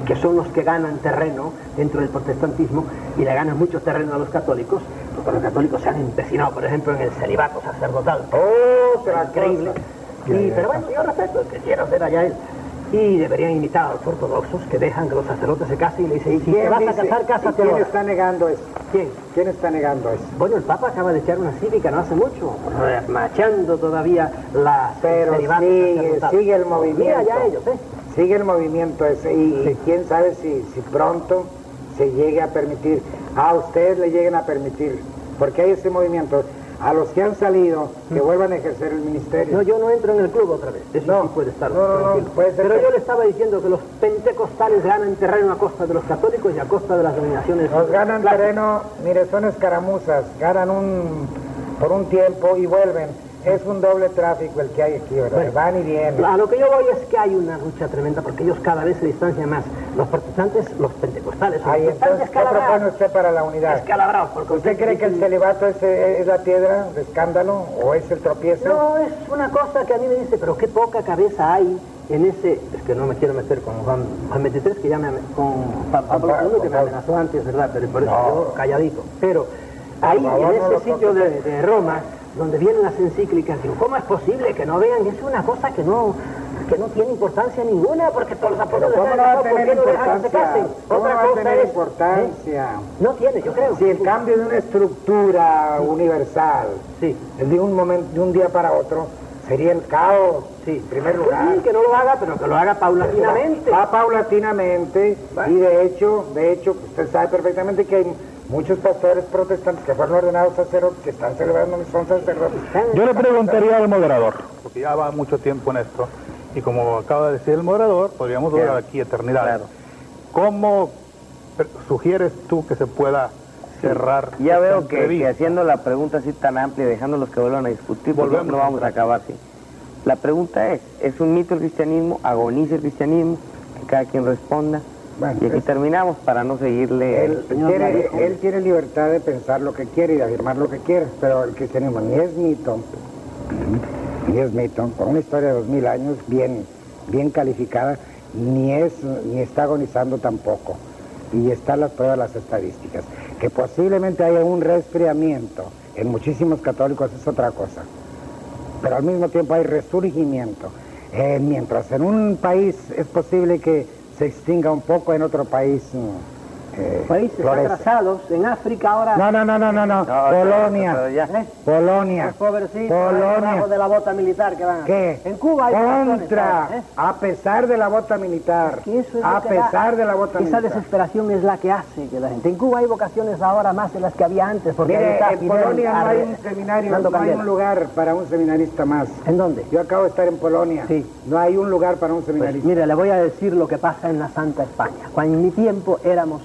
que son los que ganan terreno dentro del protestantismo y le ganan mucho terreno a los católicos, porque los católicos se han empecinado, por ejemplo, en el celibato sacerdotal. Otra increíble. Pero bueno, yo respeto el que quiera hacer allá él. Y deberían imitar a los ortodoxos que dejan que los sacerdotes se casen y le dicen, si te vas a casar, cásate ¿Quién ahora. está negando eso? ¿Quién? ¿Quién está negando eso? Bueno, el Papa acaba de echar una cívica no hace mucho, machando todavía la Pero sigue el movimiento. Mira ya ellos, Sigue el movimiento ese y quién sabe si pronto se llegue a permitir, a ustedes le lleguen a permitir, porque hay ese movimiento. A los que han salido, que vuelvan a ejercer el ministerio. No, yo no entro en el club otra vez. Eso No, sí puede estar no, tranquilo. puede ser Pero que- yo le estaba diciendo que los pentecostales ganan terreno a costa de los católicos y a costa de las dominaciones. Nos ganan clásicas. terreno, mire, son escaramuzas, ganan por un tiempo y vuelven. es un doble tráfico el que hay aquí, ¿verdad? Bueno, van y vienen. A lo que yo voy es que hay una lucha tremenda porque ellos cada vez se distancian más. Los protestantes, los pentecostales, Ahí, los están entonces, ¿qué propone usted para la unidad? descalabrados. ¿Usted cree que el celibato es la piedra de escándalo o es el tropiezo? No, es una cosa que a mí me dice, pero qué poca cabeza hay en ese... Es que no me quiero meter con Juan 23, que ya me... con Pablo II, que me amenazó antes, ¿verdad? Pero por eso yo calladito. Pero ahí, en ese sitio de Roma, donde vienen las encíclicas, digo, ¿cómo es posible que no vean? Es una cosa que no tiene importancia ninguna, porque todos los apóstoles... ¿Cómo no va a tener importancia? ¿Cómo va a tener importancia? No tiene, yo creo. Si el cambio de una estructura universal, de un día para otro, sería el caos, en primer lugar. Sí, que no lo haga, pero que lo haga paulatinamente. Va paulatinamente, y de hecho, usted sabe perfectamente que hay muchos pastores protestantes que fueron ordenados sacerdotes, que están celebrando, son sacerdotes. Yo le preguntaría al moderador, porque ya va mucho tiempo en esto, y como acaba de decir el moderador, podríamos durar aquí eternidad. Claro. ¿Cómo sugieres tú que se pueda cerrar? Ya veo que haciendo la pregunta así tan amplia, dejándolos que vuelvan a discutir, pues no vamos a acabar así. La pregunta ¿es un mito el cristianismo? ¿Agoniza el cristianismo? Que cada quien responda. Bueno, y aquí terminamos para no seguirle... Él tiene libertad de pensar lo que quiere y de afirmar lo que quiere, pero el cristianismo ni es mito, con una historia de 2000 años bien calificada, ni está agonizando tampoco. Y están las pruebas, las estadísticas. Que posiblemente haya un resfriamiento en muchísimos católicos es otra cosa, pero al mismo tiempo hay resurgimiento. Mientras en un país es posible que se extinga un poco, en otro país países atrasados, en África ahora... No, Polonia. Los pobrecitos, debajo de la bota militar que van a... ¿Qué? En Cuba hay a pesar de la bota militar, esa desesperación es la que hace que la gente... En Cuba hay vocaciones ahora más de las que había antes, porque... Mire, en Polonia no hay un seminario, no hay un lugar para un seminarista más. ¿En dónde? Yo acabo de estar en Polonia. Sí. No hay un lugar para un seminarista. Pues, mire, le voy a decir lo que pasa en la Santa España. Cuando en mi tiempo éramos,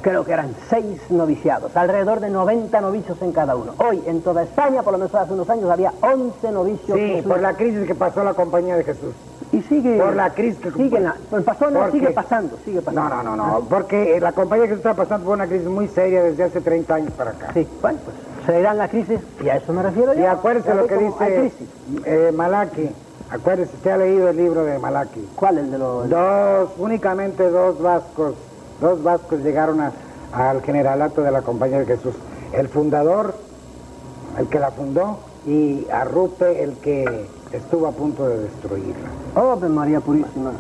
creo que eran 6 noviciados, alrededor de 90 novicios en cada uno. Hoy, en toda España, por lo menos hace unos años, había 11 novicios. Sí, por la crisis que pasó la Compañía de Jesús. Y sigue... Por la crisis que... sigue pasando. No, porque la Compañía de Jesús está pasando por una crisis muy seria desde hace 30 años para acá. Sí, bueno, pues se irán la crisis, y a eso me refiero yo. Y acuérdese lo que dice Malachi. Acuérdese, usted ha leído el libro de Malachi. ¿Cuál? El de los...? Únicamente dos vascos llegaron al generalato de la Compañía de Jesús. El fundador, el que la fundó, y Arrupe, el que estuvo a punto de destruirla. ¡Oh, María Purísima!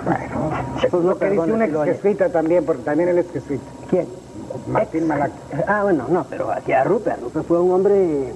Bueno, eso es lo que dice un ex jesuita también, porque también él es jesuita. ¿Quién? Martín Malachi. Bueno, no, pero aquí Arrupe fue un hombre...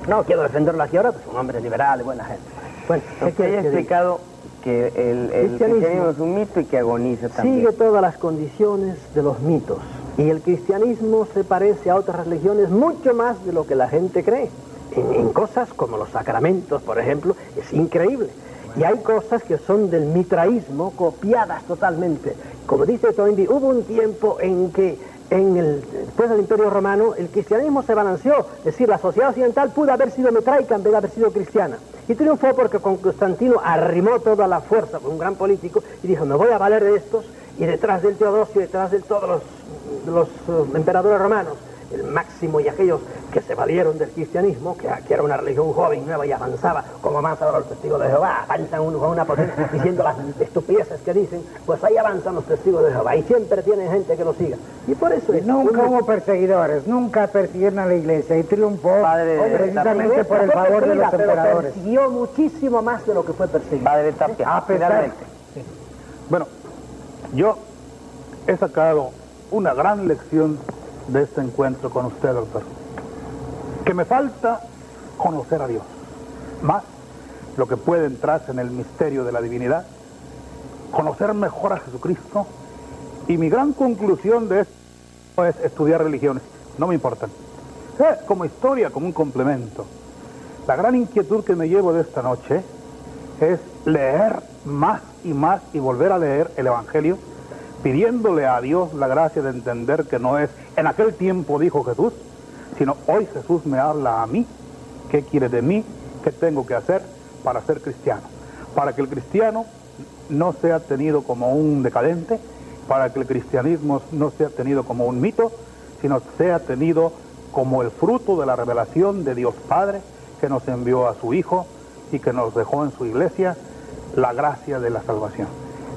No quiero defenderlo aquí ahora, pues un hombre liberal y buena gente. Bueno, usted haya explicado que el cristianismo es un mito y que agoniza también. Sigue todas las condiciones de los mitos. Y el cristianismo se parece a otras religiones mucho más de lo que la gente cree. En cosas como los sacramentos, por ejemplo, es increíble. Y hay cosas que son del mitraísmo copiadas totalmente. Como dice Toynbee, hubo un tiempo en que después del Imperio Romano, el cristianismo se balanceó. Es decir, la sociedad occidental pudo haber sido mitraica en vez de haber sido cristiana. Y triunfó porque con Constantino arrimó toda la fuerza, fue un gran político, y dijo, me voy a valer de estos, y detrás del Teodosio, detrás de todos los emperadores romanos, el Máximo y aquellos que se valieron del cristianismo, que era una religión joven, nueva y avanzaba, como avanza ahora los testigos de Jehová, avanzan con una potencia diciendo las estupideces que dicen, pues ahí avanzan los testigos de Jehová y siempre tienen gente que lo siga. Y por eso nunca hubo perseguidores, nunca persiguieron a la iglesia y triunfó precisamente por el favor de los emperadores. Pero persiguió muchísimo más de lo que fue perseguido. Padre Tapia, finalmente. Sí. Bueno, yo he sacado una gran lección de este encuentro con usted, doctor, que me falta conocer a Dios, más lo que puede entrarse en el misterio de la divinidad, conocer mejor a Jesucristo, y mi gran conclusión de esto es estudiar religiones, no me importan, como historia, como un complemento. La gran inquietud que me llevo de esta noche es leer más y volver a leer el Evangelio, pidiéndole a Dios la gracia de entender que no es en aquel tiempo dijo Jesús, sino hoy Jesús me habla a mí ¿Qué quiere de mí? ¿Qué tengo que hacer para ser cristiano? Para que el cristiano no sea tenido como un decadente, para que el cristianismo no sea tenido como un mito, sino sea tenido como el fruto de la revelación de Dios Padre, que nos envió a su Hijo y que nos dejó en su iglesia la gracia de la salvación.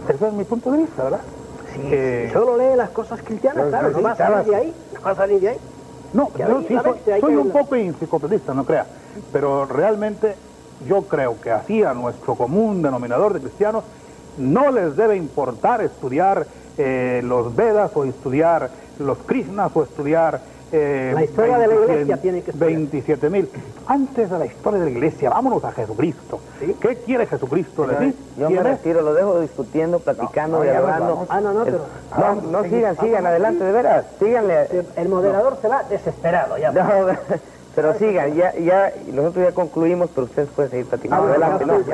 Ese es mi punto de vista, ¿verdad? Sí, solo lee las cosas cristianas, claro, no va a salir de ahí, no va a salir de ahí. No, yo sí soy un poco enciclopedista, no crea, pero realmente yo creo que así a nuestro común denominador de cristianos no les debe importar estudiar los Vedas o estudiar los Krishnas o estudiar la historia de la iglesia tiene que estudiar. 27,000. Antes de la historia de la iglesia, vámonos a Jesucristo. ¿Sí? ¿Qué quiere Jesucristo de ti? Yo me retiro, lo dejo discutiendo, platicando, dialogando. No, sigan, adelante, de veras, síganle. El moderador se va desesperado ya. No, pero sigan, ya, nosotros ya concluimos, pero ustedes pueden seguir platicando. Adelante, adelante.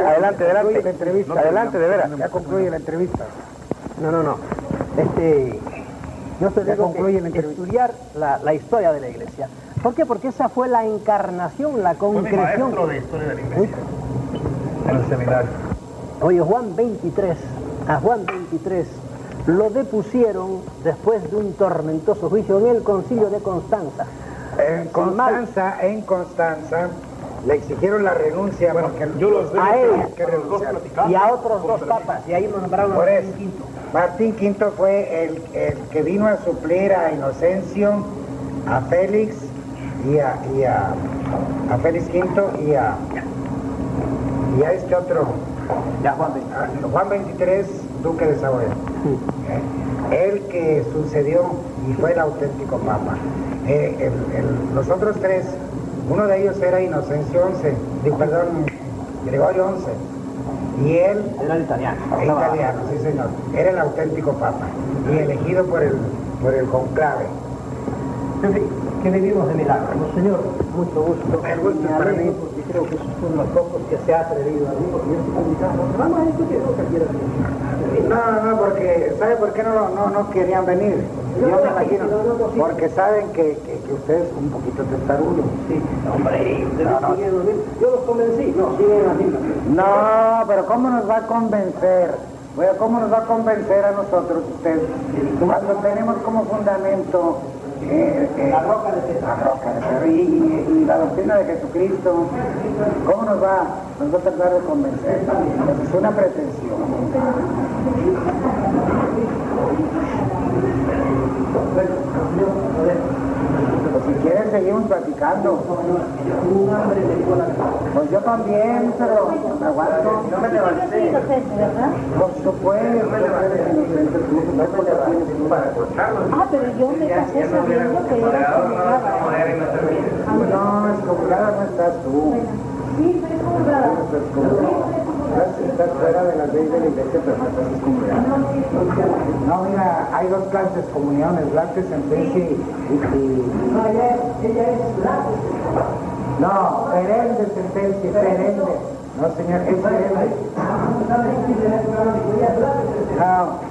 Adelante, de veras. Ya concluye la entrevista. No. Yo te digo que estudiar la historia de la iglesia. ¿Por qué? Porque esa fue la encarnación, la concreción. Fue mi maestro de historia de la iglesia. En el seminario. Oye, a Juan 23 lo depusieron después de un tormentoso juicio en el concilio de Constanza. En Constanza le exigieron la renuncia porque yo los a él que y a otros dos papas, y ahí nos nombraron a Martín V. Martín V fue el que vino a suplir a Inocencio, a Félix y a Félix V y a este otro, Juan 23, duque de Saboya. El que sucedió y fue el auténtico papa. Los otros tres, uno de ellos era Inocencio Gregorio XI, y él era italiano, sí señor, era el auténtico papa y elegido por el conclave. En fin, que vivimos de milagros. Señor, mucho gusto. El gusto es para mí. Porque creo que esos son los pocos que se ha atrevido a mí, porque yo estoy invitado. Vamos a discutir lo que quieran. No, porque ¿sabe por qué no querían venir? Yo me imagino, porque saben que usted es un poquito testarudo. Sí, hombre, yo los convencí, no, siguen así. No, pero ¿cómo nos va a convencer? Bueno, ¿cómo nos va a convencer a nosotros usted? Cuando tenemos como fundamento la roca de César y la doctrina de Jesucristo, ¿cómo nos va a tratar de convencer? Es una pretensión. Pues si quieren seguimos platicando. Pues yo también, pero me aguanto. No me levanté. Por supuesto. Pero yo me casé sabiendo que era excomulgada. No, excomulgada no estás tú. Sí, soy excomulgada. Estás fuera de las leyes de la iglesia, pero no estás excomulgada. No, mira, hay dos clases de excomuniones, lacte, sentencia No, ella es lacte. No, perenne sentencia, perenne. No, señor, es perenne. No,